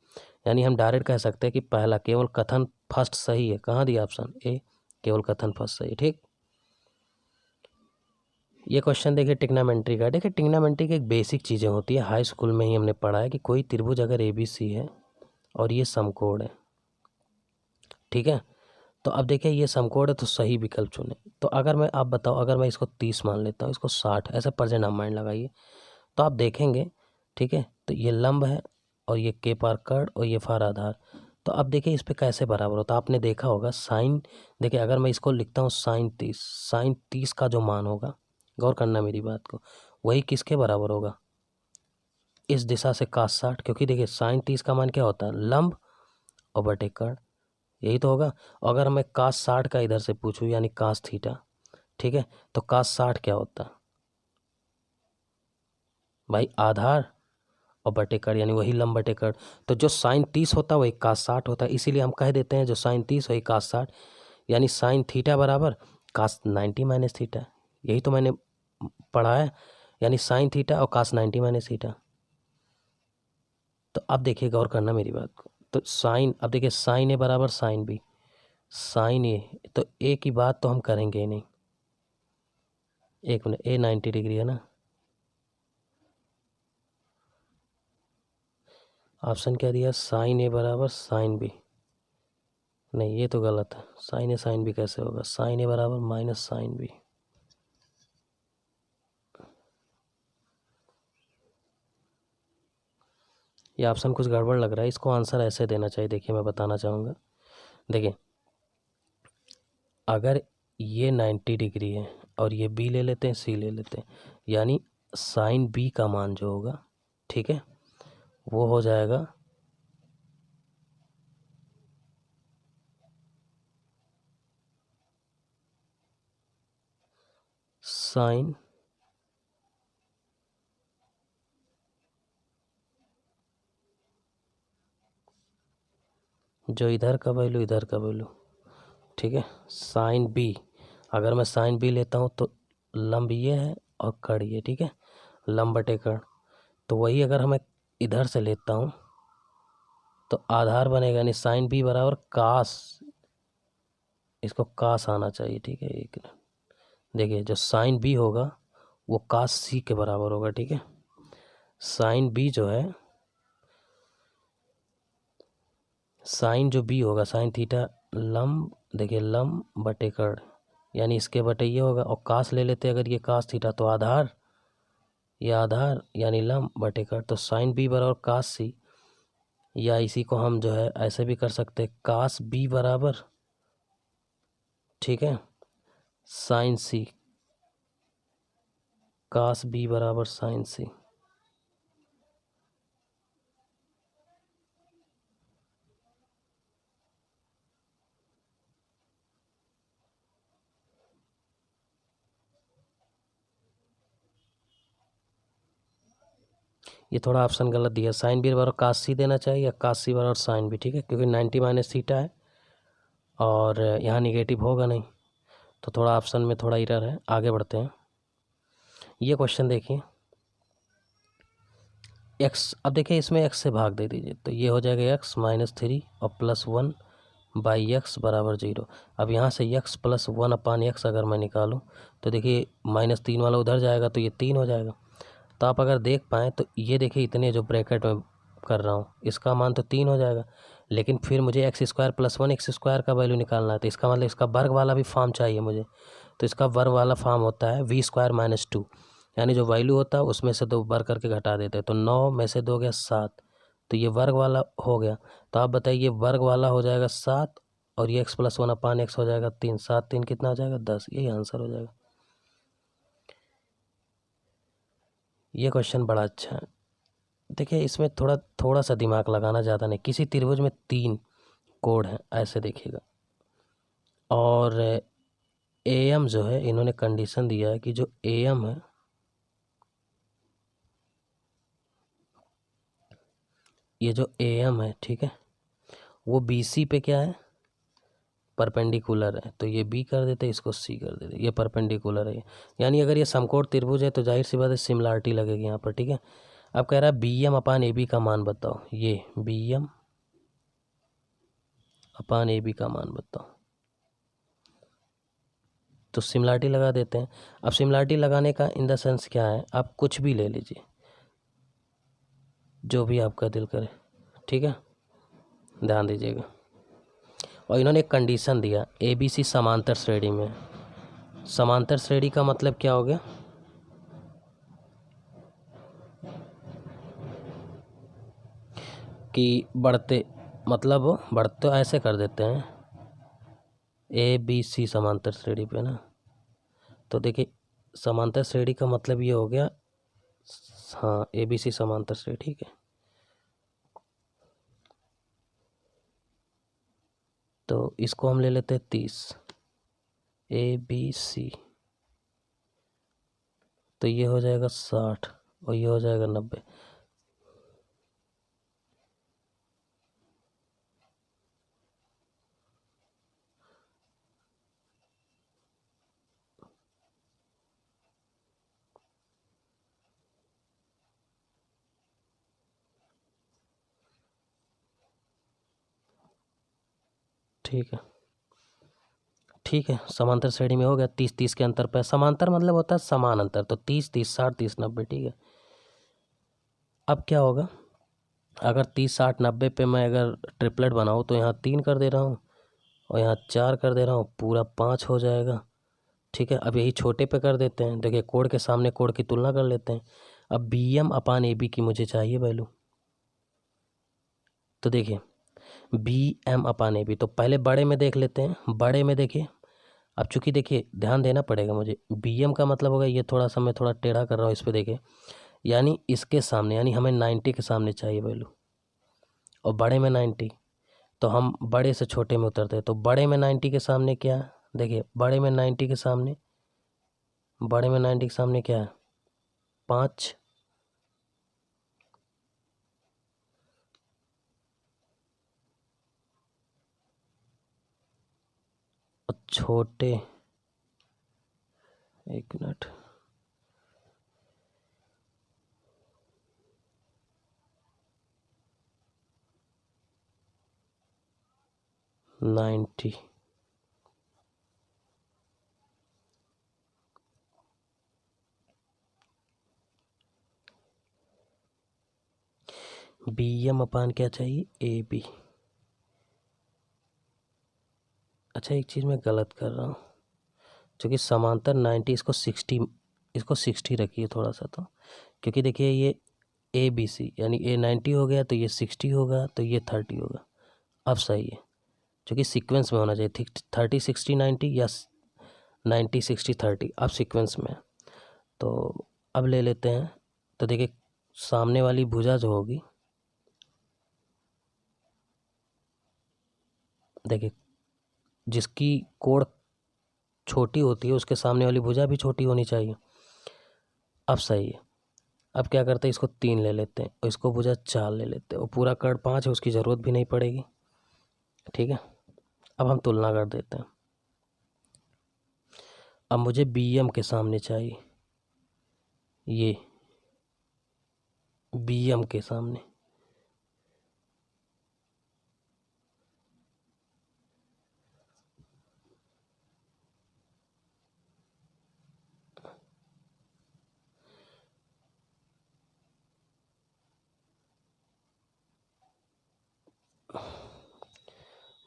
यानी हम डायरेक्ट कह सकते हैं कि पहला केवल कथन फर्स्ट सही है, कहाँ दिया ऑप्शन ए, केवल कथन फर्स्ट सही, ठीक। ये क्वेश्चन देखिए टिग्नामेंट्री का, देखिए टिग्नामेंट्री की एक बेसिक चीज़ें होती है, हाई स्कूल में ही हमने पढ़ा है कि कोई त्रिभुज अगर ABC है और ये समकोण है, ठीक है, तो अब देखिए ये समकोण है तो सही विकल्प चुने, तो अगर मैं, आप बताओ, अगर मैं इसको 30 मान लेता हूँ, इसको 60, ऐसे परसेंट आप माइंड लगाइए, तो आप देखेंगे, ठीक है, तो ये लंब है और ये के पार कर्ण और ये फार आधार, तो अब देखिए इस पे कैसे बराबर होता है, आपने देखा होगा साइन, देखिए अगर मैं इसको लिखता हूँ साइन 30 का जो मान होगा, गौर करना मेरी बात को, वही किसके बराबर होगा? इस दिशा से cos 60, क्योंकि देखिए साइन 30 का मान क्या होता है? लंब और बटे कर्ण, यही तो होगा। अगर मैं cos 60 का इधर से पूछूं यानी cos थीटा, ठीक है, तो cos 60 क्या होता है भाई? आधार और बटे कर्ण, यानी वही लंब बटे कर्ण, तो जो साइन 30 होता है वही cos 60 होता है, इसीलिए हम कह देते हैं जो साइन 30 वही cos 60, यानी साइन थीटा बराबर cos 90 माइनस थीटा, यही तो मैंने पढ़ा है, यानी साइन थीटा और cos 90 माइनस थीटा। तो अब देखिए गौर करना मेरी बात को, तो साइन, अब देखिए साइन ए बराबर साइन बी, साइन ए, तो ए की बात तो हम करेंगे ही नहीं, एक मिनट, ए 90 डिग्री है ना, ऑप्शन क्या दिया? साइन ए बराबर साइन बी, नहीं ये तो गलत है, साइन ए साइन बी कैसे होगा? साइन ए बराबर माइनस साइन बी, ये ऑप्शन कुछ गड़बड़ लग रहा है, इसको आंसर ऐसे देना चाहिए, देखिए मैं बताना चाहूँगा, देखिए अगर ये 90 डिग्री है और ये बी ले लेते हैं, सी ले लेते हैं, यानी साइन बी का मान जो होगा, ठीक है, वो हो जाएगा साइन, जो इधर का वैल्यू इधर का वैल्यू, ठीक है, साइन बी, अगर मैं साइन बी लेता हूँ तो लंब ये है और कर्ण ये, ठीक है, लंब बटे कर्ण, तो वही अगर मैं इधर से लेता हूँ तो आधार बनेगा, यानी साइन बी बराबर कास, इसको कास आना चाहिए, ठीक है, एक देखिए जो साइन बी होगा वो कास सी के बराबर होगा, ठीक है। साइन बी जो है, साइन जो बी होगा, साइन थीटा लंब, देखिए लंब बटे कर्ण, यानी इसके बटे ये होगा, और कास ले लेते हैं अगर ये कास थीटा तो आधार, ये आधार यानी लंब बटे कर्ण, तो साइन बी बराबर कास सी, या इसी को हम जो है ऐसे भी कर सकते हैं, कास बी बराबर, ठीक है, साइन सी, कास बी बराबर साइन सी। ये थोड़ा ऑप्शन गलत दिया, साइन बी बराबर कास सी देना चाहिए या कास सी बराबर साइन बी, ठीक है, क्योंकि 90 माइनस थीटा है और यहाँ निगेटिव होगा नहीं, तो थोड़ा ऑप्शन में थोड़ा एरर है। आगे बढ़ते हैं। ये क्वेश्चन देखिए, एक्स, अब देखिए इसमें एक्स से भाग दे दीजिए, तो ये हो जाएगा एक्स माइनस थ्री और प्लस वन बाई एक्स बराबर जीरो। अब यहाँ से x plus one upon x अगर मैं निकालूँ तो देखिए माइनस तीन वाला उधर जाएगा तो ये तीन हो जाएगा। तो आप अगर देख पाएँ तो ये देखिए इतने जो ब्रैकेट में कर रहा हूँ इसका मान तो तीन हो जाएगा, लेकिन फिर मुझे x square plus one x square का वैल्यू निकालना है, तो इसका मतलब इसका वर्ग वाला भी फॉर्म चाहिए मुझे। तो इसका वर्ग वाला फॉर्म होता है वी स्क्वायर माइनस टू, यानी जो वैल्यू होता है उसमें से दो वर्ग करके घटा देते हैं, तो 9 में से 2 गया 7, तो ये वर्ग वाला हो गया। तो आप बताइए वर्ग वाला हो जाएगा 7 और ये x plus one upon x हो जाएगा 3, 7 3 कितना हो जाएगा 10, यही आंसर हो जाएगा। ये क्वेश्चन बड़ा अच्छा है। देखिए इसमें थोड़ा थोड़ा सा दिमाग लगाना, ज़्यादा नहीं। किसी त्रिभुज में 3 कोण हैं ऐसे देखिएगा, और ए एम जो है इन्होंने कंडीशन दिया है कि जो ए एम है, ये जो ए एम है, ठीक है, वो बी सी पे क्या है, परपेंडिकुलर है, तो ये बी कर देते, इसको सी कर देते, ये परपेंडिकुलर है। यानी अगर ये समकोण त्रिभुज है तो जाहिर सी बात है सिमिलरिटी लगेगी यहाँ पर, ठीक है। अब कह रहा है B M upon A B का मान बताओ, ये B M upon A B का मान बताओ, तो सिमिलरिटी लगा देते हैं। अब सिमिलरिटी लगाने का इन द सेंस क्या है, आप कुछ भी ले लीजिए जो भी आपका दिल करे, ठीक है, ध्यान दीजिएगा। और इन्होंने एक कंडीशन दिया, ए बी सी समांतर श्रेणी में। समांतर श्रेणी का मतलब क्या हो गया, कि बढ़ते, मतलब बढ़ते तो ऐसे कर देते हैं, ए बी सी समांतर श्रेणी पे ना, तो देखिए समांतर श्रेणी का मतलब ये हो गया, हाँ ए बी सी समांतर श्रेणी, ठीक है। तो इसको हम ले लेते हैं 30, ए बी सी, तो ये हो जाएगा 60 और ये हो जाएगा 90। ठीक है, ठीक है, समांतर श्रेणी में हो गया, 30 30 के अंतर पर, समांतर मतलब होता है समान अंतर, तो 30 30 60 30 90, ठीक है। अब क्या होगा, अगर 30 60 90 पे मैं अगर ट्रिपलेट बनाऊँ तो यहाँ 3 कर दे रहा हूँ और यहाँ 4 कर दे रहा हूँ, पूरा 5 हो जाएगा, ठीक है। अब यही छोटे पे कर देते हैं, देखिए कोण के सामने कोण की तुलना कर लेते हैं। अब B M upon A B की मुझे चाहिए वैल्यू, तो देखिए B M upon A B, तो पहले बड़े में देख लेते हैं, बड़े में देखिए। अब चूंकि देखिए ध्यान देना पड़ेगा मुझे, बी एम का मतलब होगा, ये थोड़ा सा मैं थोड़ा टेढ़ा कर रहा हूँ इस पर देखिए, यानी इसके सामने, यानी हमें 90 के सामने चाहिए वैल्यू, और बड़े में 90, तो हम बड़े से छोटे में उतरते हैं, तो बड़े में 90 के सामने क्या है, देखिए बड़े में 90 के सामने, बड़े में 90 के सामने क्या है, 5, और छोटे, एक मिनट, 90, बी एम अपान क्या चाहिए, ए बी। अच्छा एक चीज़ मैं गलत कर रहा हूँ, क्योंकि समांतर 90, इसको 60 रखिए थोड़ा सा, तो क्योंकि देखिए ये ए बी सी यानी ए 90 हो गया तो ये 60 होगा तो ये 30 होगा। अब सही है, क्योंकि सीक्वेंस में होना चाहिए, 30 60 90 या 90 60 30, अब सीक्वेंस में है। तो अब ले लेते हैं, तो देखिए सामने वाली भुजा जो होगी, देखिए जिसकी कोण छोटी होती है उसके सामने वाली भुजा भी छोटी होनी चाहिए। अब सही है, अब क्या करते हैं, इसको 3 ले लेते हैं और इसको भुजा 4 ले लेते हैं और पूरा कर्ण 5 है, उसकी ज़रूरत भी नहीं पड़ेगी। ठीक है, अब हम तुलना कर देते हैं। अब मुझे बी एम के सामने चाहिए, ये बी एम के सामने,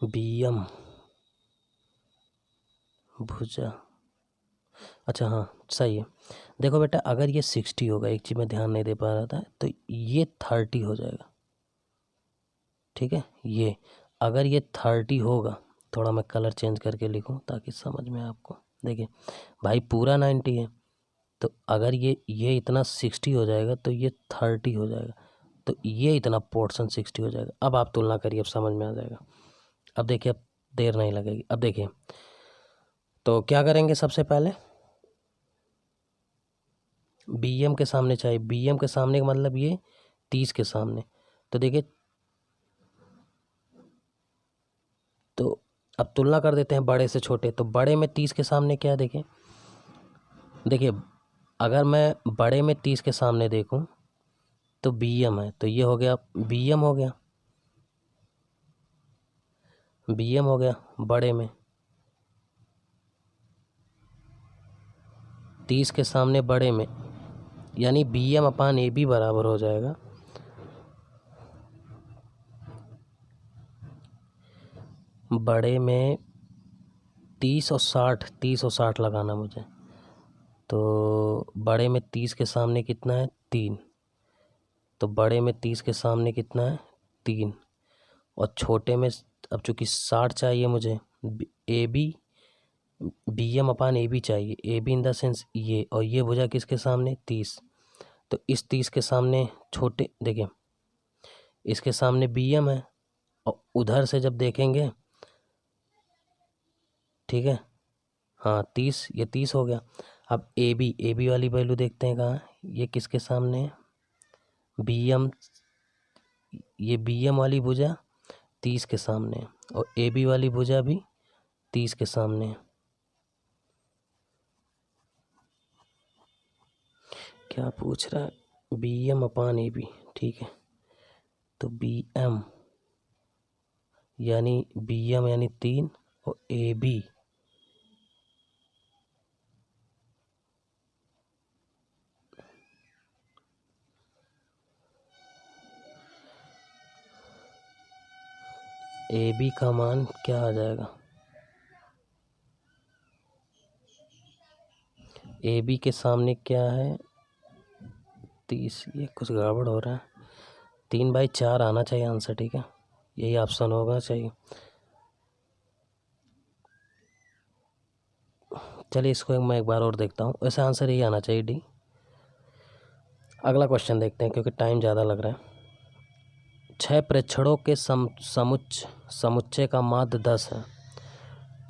बी एम भुजा। अच्छा हाँ सही है, देखो बेटा अगर ये 60 होगा, एक चीज़ मैं ध्यान नहीं दे पा रहा था, तो ये 30 हो जाएगा। ठीक है, ये अगर ये 30 होगा, थोड़ा मैं कलर चेंज करके लिखूं ताकि समझ में आपको। देखिए भाई पूरा 90 है, तो अगर ये इतना 60 हो जाएगा तो ये 30 हो जाएगा, तो ये इतना पोर्शन 60 हो जाएगा। अब आप तुलना करिए, अब समझ में आ जाएगा। अब देखिए, अब देर नहीं लगेगी। अब देखिए तो क्या करेंगे, सबसे पहले बी एम के सामने चाहिए, बी एम के सामने का मतलब ये 30 के सामने, तो देखिए, तो अब तुलना कर देते हैं बड़े से छोटे, तो बड़े में 30 के सामने क्या है, देखिए अगर मैं बड़े में 30 के सामने देखूं तो बी एम है, तो ये हो गया बी एम हो गया, बी एम हो गया बड़े में 30 के सामने, बड़े में, यानी B M upon A B बराबर हो जाएगा बड़े में 30 और 60, 30 और 60 लगाना मुझे, तो बड़े में 30 के सामने कितना है, 3, तो बड़े में 30 के सामने कितना है, 3, और छोटे में, अब चूंकि 60 चाहिए मुझे, A B, B M upon A B चाहिए, A B in the sense ये, और ये भुजा किसके सामने, 30, तो इस 30 के सामने छोटे, देखिए इसके सामने बी एम है, और उधर से जब देखेंगे, ठीक है, हाँ 30, ये 30 हो गया। अब ए बी वाली वैल्यू देखते हैं कहाँ है, ये किसके सामने है, बी एम, ये बी एम वाली भुजा 30 के सामने है, और ए बी वाली भुजा भी 30 के सामने है। क्या पूछ रहा है, B M upon A B, ठीक है, तो बी एम यानी 3, और ए बी का मान क्या आ जाएगा, ए बी के सामने क्या है, 30, ये कुछ गड़बड़ हो रहा है, 3/4 आना चाहिए आंसर, ठीक है, यही ऑप्शन होगा चाहिए। चलिए इसको मैं एक बार और देखता हूँ, वैसे आंसर यही आना चाहिए, डी। अगला क्वेश्चन देखते हैं क्योंकि टाइम ज़्यादा लग रहा है। 6 प्रेक्षणों के समुच्चय का माध्य 10 है,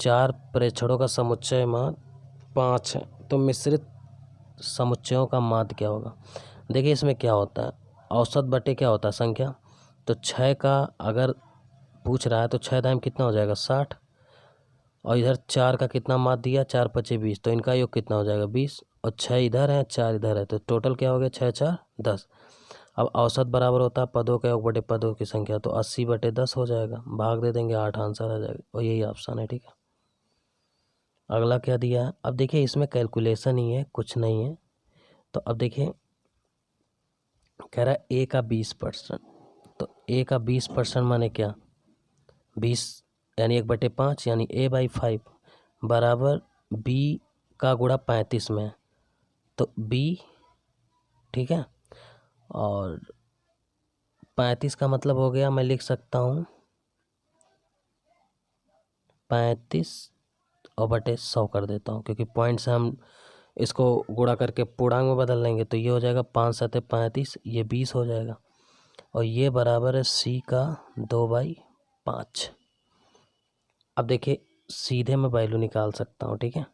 4 प्रेक्षणों का समुच्चय माध्य 5 है, तो मिश्रित समुच्चयों का माध्य क्या होगा। देखिए इसमें क्या होता है, औसत बटे क्या होता है, संख्या, तो 6 का अगर पूछ रहा है तो 6 दाम कितना हो जाएगा, 60, और इधर 4 का कितना माध्य दिया, 4 पचे 20, तो इनका योग कितना हो जाएगा, 20, और 6 इधर है 4 इधर है, तो टोटल क्या हो गया, 6 4 10। अब औसत बराबर होता है पदों का योग बटे पदों की संख्या, तो 80/10 हो जाएगा, भाग दे देंगे 8, आंसर आ जाएगा, और यही ऑप्शन है, ठीक है। अगला क्या दिया है, अब देखिए इसमें कैलकुलेशन ही है, कुछ नहीं है, तो अब देखिए कह रहा है ए का 20%, तो a का 20% माने क्या, 20 यानी 1/5 यानी a/5 बराबर b का गुणा 35 में है तो b, ठीक है। और 35 का मतलब हो गया, मैं लिख सकता हूँ 35 और बटे 100 कर देता हूँ, क्योंकि पॉइंट से हम इसको गुणा करके पूर्णांक में बदल लेंगे। तो ये हो जाएगा 5 सते 35, ये 20 हो जाएगा और ये बराबर है c का 2/5। अब देखिए सीधे मैं वैल्यू निकाल सकता हूँ, ठीक है।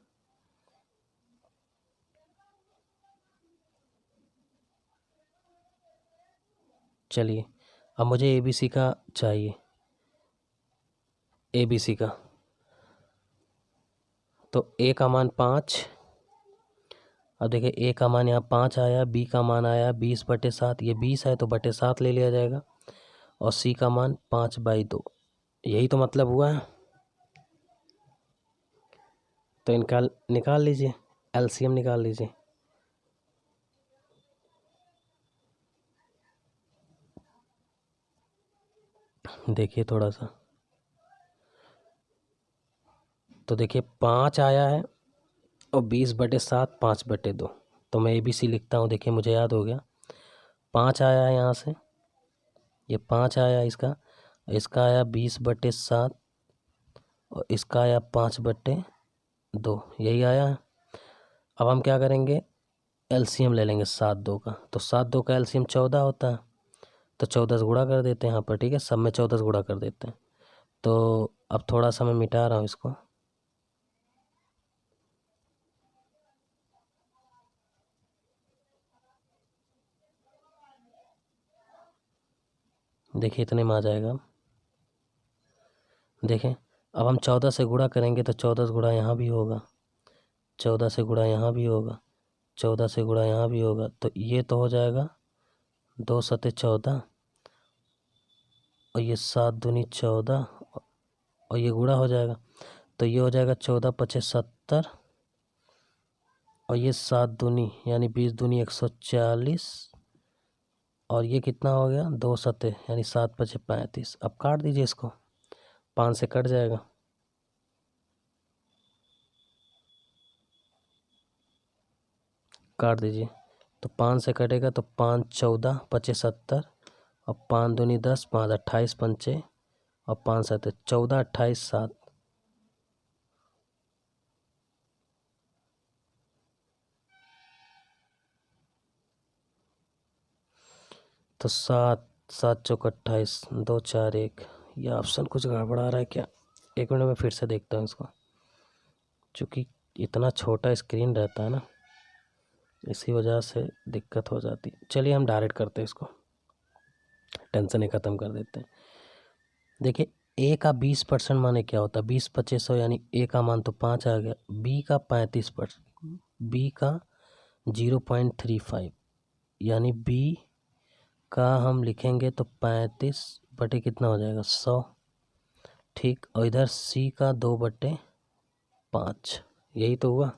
चलिए अब मुझे ABC का चाहिए, ABC का। तो A का मान 5, अब देखिए A का मान यहाँ 5 आया, B का मान आया 20/7, ये 20 है तो बटे 7 ले लिया जाएगा, और C का मान 5/2, यही तो मतलब हुआ है। तो इनका निकाल लीजिए, LCM निकाल लीजिए। देखिए थोड़ा सा, तो देखिए 5 आया है और 20/7 5/2, तो मैं ABC लिखता हूँ। देखिए मुझे याद हो गया, 5 आया है यहाँ से, ये 5 आया इसका, इसका आया 20/7 और इसका आया 5/2, यही आया है। अब हम क्या करेंगे, LCM ले लेंगे 7 2 का, तो 7 2 का LCM 14 होता है, तो 14 से गुणा कर देते हैं यहाँ पर, ठीक है, सब में 14 से गुणा कर देते हैं। तो अब थोड़ा सा मैं मिटा रहा हूँ इसको, देखिए इतने में आ जाएगा। देखें अब हम 14 से गुणा करेंगे तो 14 से गुणा यहाँ भी होगा, 14 से गुणा यहाँ भी होगा, 14 से गुणा यहाँ भी होगा, तो ये तो हो जाएगा 2 सते 14 और ये 7 दूनी 14 और ये गुणा हो जाएगा, तो ये हो जाएगा 14 पचे 70 और ये 7 दूनी यानी 20 दूनी 140 और ये कितना हो गया 2 सते यानी 7 पचे 35। अब काट दीजिए इसको, 5 से कट जाएगा, काट दीजिए। तो 5 से कटेगा तो 5 14 पचे 70 और 5 दूनी 10, 5 28 पंचे और 5 सते 14 28 7, तो 7 7 चौक 28 2 4 1। ये ऑप्शन कुछ गड़बड़ा रहा है क्या, 1 मिनट में फिर से देखता हूँ इसको, क्योंकि इतना छोटा स्क्रीन रहता है ना, इसी वजह से दिक्कत हो जाती। चलिए हम डायरेक्ट करते हैं इसको, टेंशन ही ख़त्म कर देते हैं। देखिए A का 20% माने क्या होता है, 20 पचे 100 यानी A का मान तो 5 आ गया, B का 35%, B का 0.35 यानी B का हम लिखेंगे तो 35 बटे कितना हो जाएगा 100, ठीक। और इधर C का 2/5, यही तो हुआ।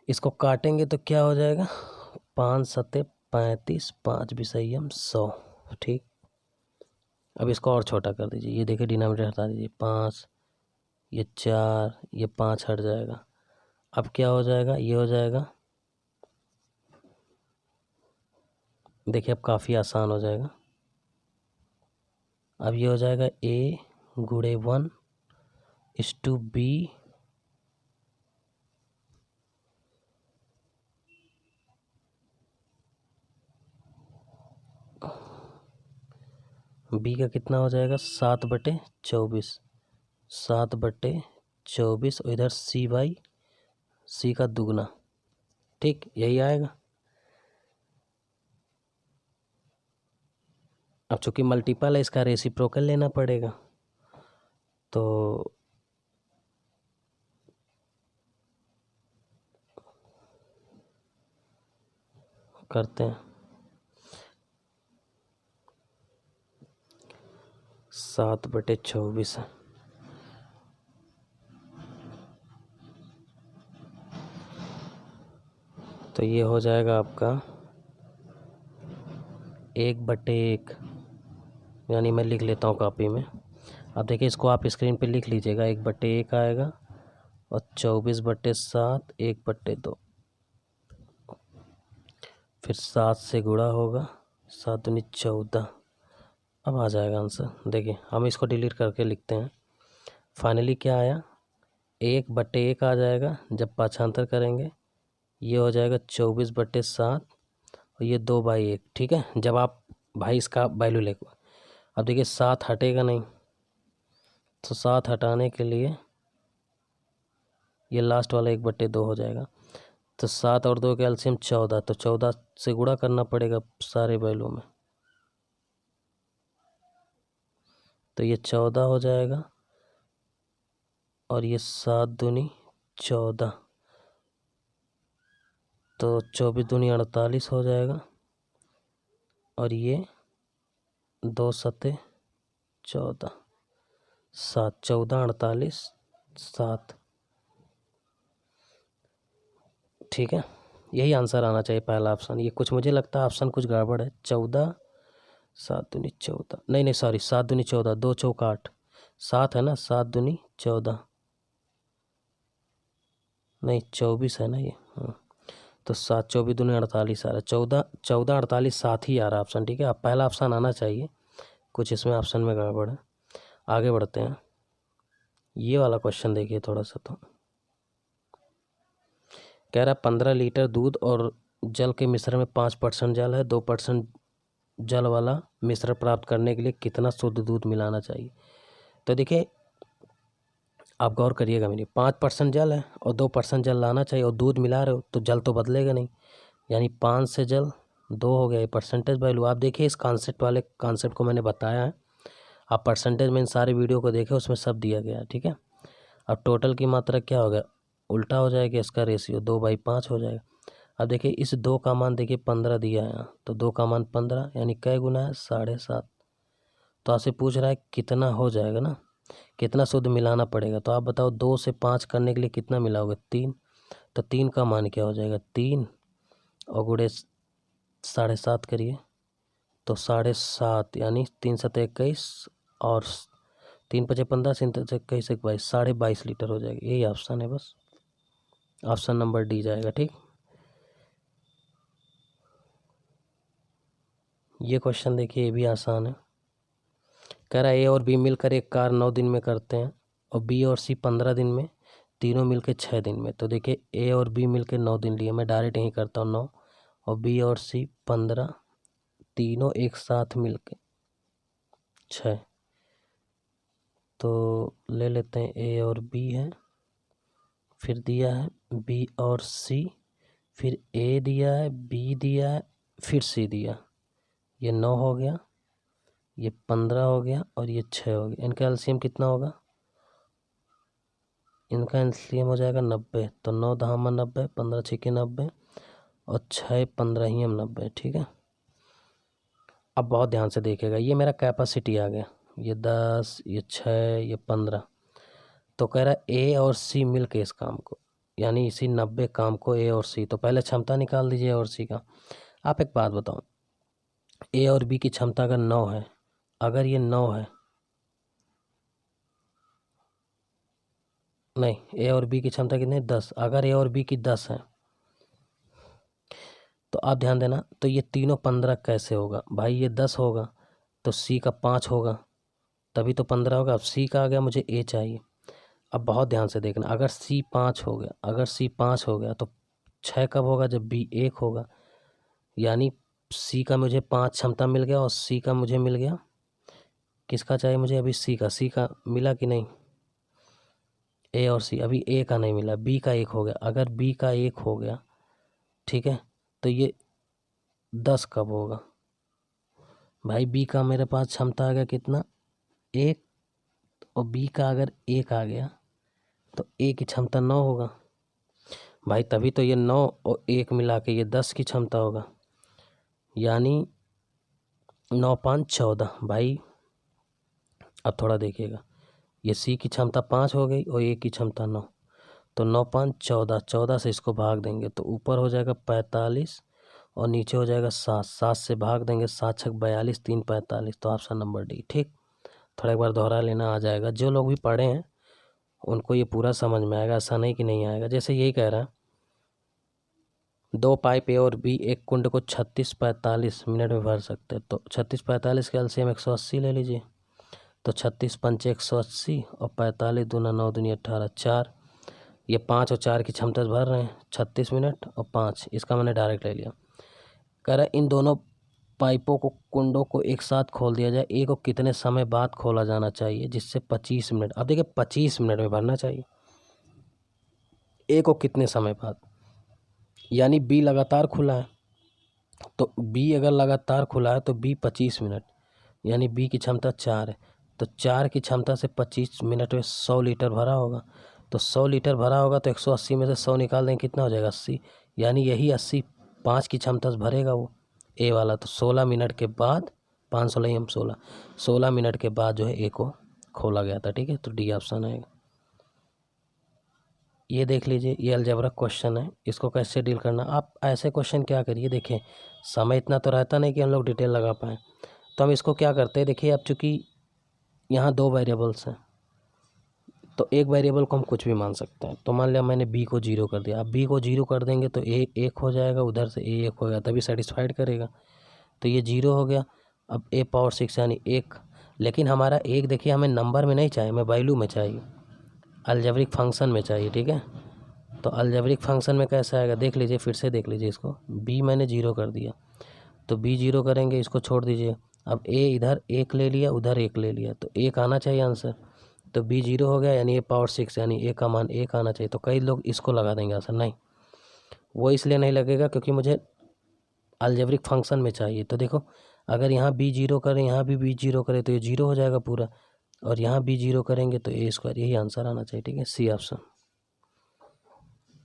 इसको काटेंगे तो क्या हो जाएगा, 5 सते 35, 5 भी सही है 100, ठीक। अब इसको और छोटा कर दीजिए, ये देखिए डिनोमिनेटर हटा दीजिए, 5 ये 4 ये 5 हट जाएगा। अब क्या हो जाएगा, ये हो जाएगा, देखिए अब काफ़ी आसान हो जाएगा। अब ये हो जाएगा A गुणे 1:B B का कितना हो जाएगा 7/24, 7/24 और इधर C का दुगना, ठीक, यही आएगा। अब चूंकि मल्टीपल है इसका रेसिप्रोकल लेना पड़ेगा, तो करते हैं, 7/24 है, तो ये हो जाएगा आपका 1/1, यानी मैं लिख लेता हूँ कॉपी में। अब देखिए इसको आप स्क्रीन पे लिख लीजिएगा। 1/1 आएगा और 24/7 1/2, फिर 7 से गुणा होगा, 7 दूनी 14। अब आ जाएगा आंसर। देखिए हम इसको डिलीट करके लिखते हैं। फाइनली क्या आया, 1/1 आ जाएगा जब पाछांतर करेंगे। ये हो जाएगा 24/7 और ये 2/1। ठीक है, जब आप भाई इसका वैल्यू ले। अब देखिए 7 हटेगा नहीं, तो 7 हटाने के लिए ये लास्ट वाला 1/2 हो जाएगा। तो 7 और 2 के एलसीएम 14, तो 14 से गुणा करना पड़ेगा सारे वैल्यू में, तो ये 14 हो जाएगा और ये 7 दूनी 14, तो 24 दूनी 48 हो जाएगा और ये 2 सते 14, 7 14 48 7। ठीक है, यही आंसर आना चाहिए पहला ऑप्शन। ये कुछ मुझे लगता है ऑप्शन कुछ गड़बड़ है। 14 7 दूनी 14, नहीं सॉरी, 7 दूनी 14, 2 चौक 8, 7 है ना, 7 दूनी 14, नहीं 24 है ना ये। तो 7 24 दूनी 48 आ रहा है, 14 14 48 7 ही आ रहा है ऑप्शन। ठीक है, अब पहला ऑप्शन आना चाहिए, कुछ इसमें ऑप्शन में गड़बड़ है। आगे बढ़ते हैं। ये वाला क्वेश्चन देखिए थोड़ा सा, तो कह रहा है 15 लीटर दूध और जल के मिश्रण में 5% जल है, 2% जल वाला मिश्रण प्राप्त करने के लिए कितना शुद्ध दूध मिलाना चाहिए। तो देखिए आप गौर करिएगा मेरी, 5% जल है और 2% जल लाना चाहिए, और दूध मिला रहे हो तो जल तो बदलेगा नहीं, यानी 5 से जल 2 हो गया। ये परसेंटेज वैल्यू आप देखिए, इस कॉन्सेप्ट को मैंने बताया है, आप परसेंटेज में इन सारे वीडियो को देखें, उसमें सब दिया गया है। ठीक है, अब टोटल की मात्रा क्या होगा, उल्टा हो जाएगा, इसका रेशियो 2/5 हो जाएगा। अब देखिए इस 2 का मान देखिए 15 दिया है, तो 2 का मान 15, यानी कै गुना है 7.5। तो आपसे पूछ रहा है कितना हो जाएगा ना, कितना शुद्ध मिलाना पड़ेगा। तो आप बताओ 2 से 5 करने के लिए कितना मिलाओगे, 3। तो 3 का मान क्या हो जाएगा, 3 और गुणे 7.5 करिए, तो 7.5, यानी 3 7 21 और 3 5 15, 3 21 22, 22.5 लीटर हो जाएगा। यही ऑप्शन है, बस ऑप्शन नंबर डी जाएगा। ठीक, ये क्वेश्चन देखिए, ये भी आसान है। कह रहा है ए और बी मिलकर एक कार 9 दिन में करते हैं और बी और सी 15 दिन में, तीनों मिलकर 6 दिन में। तो देखिए ए और बी मिलकर 9 दिन लिए, मैं डायरेक्ट यहीं करता हूँ 9, और बी और सी 15, तीनों एक साथ मिलके 6। तो ले लेते हैं ए और बी है, फिर दिया है बी और सी, फिर ए दिया है, बी दिया है, फिर सी दिया। ये 9 हो गया, ये 15 हो गया और ये 6 हो गया। इनका एलसीएम कितना होगा, इनका एलसीएम हो जाएगा 90। तो 9 दहामा 90, 15 छिके 90 और 6 15 ही 90। ठीक है, अब बहुत ध्यान से देखेगा, ये मेरा कैपेसिटी आ गया, ये 10, ये 6, ये 15। तो कह रहा है ए और सी मिल के इस काम को, यानी इसी 90 काम को ए और सी, तो पहले क्षमता निकाल दीजिए ए और सी का। आप एक बात बताओ, ए और बी की क्षमता अगर 9 है, अगर ये 9 है, नहीं ए और बी की क्षमता कितनी है, 10। अगर ए और बी की 10 है, तो आप ध्यान देना, तो ये तीनों 15 कैसे होगा भाई, ये 10 होगा तो सी का 5 होगा, तभी तो 15 होगा। अब सी का आ गया, मुझे ए चाहिए। अब बहुत ध्यान से देखना, अगर सी 5 हो गया, अगर सी 5 हो गया तो 6 कब होगा, जब बी 1 होगा। यानी सी का मुझे 5 क्षमता मिल गया और सी का मुझे मिल गया, किसका चाहिए मुझे अभी, सी का मिला कि नहीं, ए और सी। अभी ए का नहीं मिला, बी का 1 हो गया। अगर बी का 1 हो गया, ठीक है, तो ये 10 कब होगा भाई, बी का मेरे पास क्षमता आ गया कितना, 1, और बी का अगर 1 आ गया तो ए की क्षमता 9 होगा भाई, तभी तो ये 9 और 1 मिला के ये 10 की क्षमता होगा, यानी 9 5 14 भाई। अब थोड़ा देखिएगा, ये सी की क्षमता 5 हो गई और ए की क्षमता 9, तो 9 5 14, 14 से इसको भाग देंगे तो ऊपर हो जाएगा 45 और नीचे हो जाएगा 7, 7 से भाग देंगे, 7 छक 42, 3 45, तो ऑप्शन नंबर डी। ठीक, थोड़ा एक बार दोहरा लेना, आ जाएगा। जो लोग भी पढ़े हैं उनको ये पूरा समझ में आएगा, ऐसा नहीं कि नहीं आएगा। जैसे यही कह रहा है 2 पाइप ए और बी एक कुंड को 36-45 मिनट में भर सकते हैं। तो 36-45 के एलसीएम 180 ले लीजिए। तो 36 पंचे 180 और 45 दूना 9 दूनी 18, 4, ये 5 और 4 की क्षमता से भर रहे हैं 36 मिनट और 5, इसका मैंने डायरेक्ट ले लिया। कह रहा है इन दोनों पाइपों को कुंडों को एक साथ खोल दिया जाए, ए को कितने समय बाद खोला जाना चाहिए जिससे 25 मिनट। अब देखिए 25 मिनट में भरना चाहिए, ए को कितने समय बाद, यानी बी लगातार खुला है, तो बी अगर लगातार खुला है तो बी 25 मिनट, यानी बी की क्षमता 4 है, तो 4 की क्षमता से 25 मिनट में 100 लीटर भरा होगा। तो 100 लीटर भरा होगा तो 180 में से 100 निकाल दें, कितना हो जाएगा 80, यानी यही 80 5 की क्षमता से भरेगा वो ए वाला। तो 16 मिनट के बाद 516 हम 16 मिनट के बाद जो है ए को खोला गया था। ठीक है, तो डी ऑप्शन आएगा। ये देख लीजिए, ये अलजेब्रा क्वेश्चन है, इसको कैसे डील करना। आप ऐसे क्वेश्चन क्या करिए, देखिए समय इतना तो रहता नहीं कि हम लोग डिटेल लगा पाएँ, तो हम इसको क्या करते हैं, देखिए अब चूँकि यहाँ 2 वेरिएबल्स हैं तो एक वेरिएबल को हम कुछ भी मान सकते हैं। तो मान लिया मैंने बी को 0 कर दिया, अब बी को 0 कर देंगे तो ए 1 हो जाएगा, उधर से ए 1 हो गया, तभी सेटिस्फाइड करेगा। तो ये 0 हो गया। अब ए पावर 6 यानी 1, लेकिन हमारा 1 देखिए हमें नंबर में नहीं चाहिए, हमें वैल्यू में चाहिए, अलजेब्रिक फंक्शन में चाहिए। ठीक है, तो अलजेब्रिक फंक्शन में कैसा आएगा देख लीजिए, फिर से देख लीजिए इसको। बी मैंने 0 कर दिया, तो बी 0 करेंगे, इसको छोड़ दीजिए। अब ए इधर 1 ले लिया, उधर 1 ले लिया, तो 1 आना चाहिए आंसर। तो बी 0 हो गया, यानी ए पावर 6 यानी ए का मान 1 आना चाहिए। तो कई लोग इसको लगा देंगे आंसर, नहीं, वो इसलिए नहीं लगेगा क्योंकि मुझे अलजेब्रिक फंक्शन में चाहिए। तो देखो अगर यहाँ बी 0 करें, यहाँ भी बी 0 करें तो ये 0 हो जाएगा पूरा, और यहाँ बी 0 करेंगे तो ए स्क्वायर, यही आंसर आना चाहिए। ठीक है, सी ऑप्शन।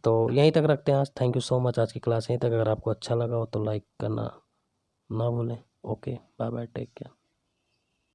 तो यहीं तक रखते हैं आज। थैंक यू सो मच, आज की क्लास यहीं तक। अगर आपको अच्छा लगा हो तो लाइक करना ना भूलें। Okay, bye bye, take care.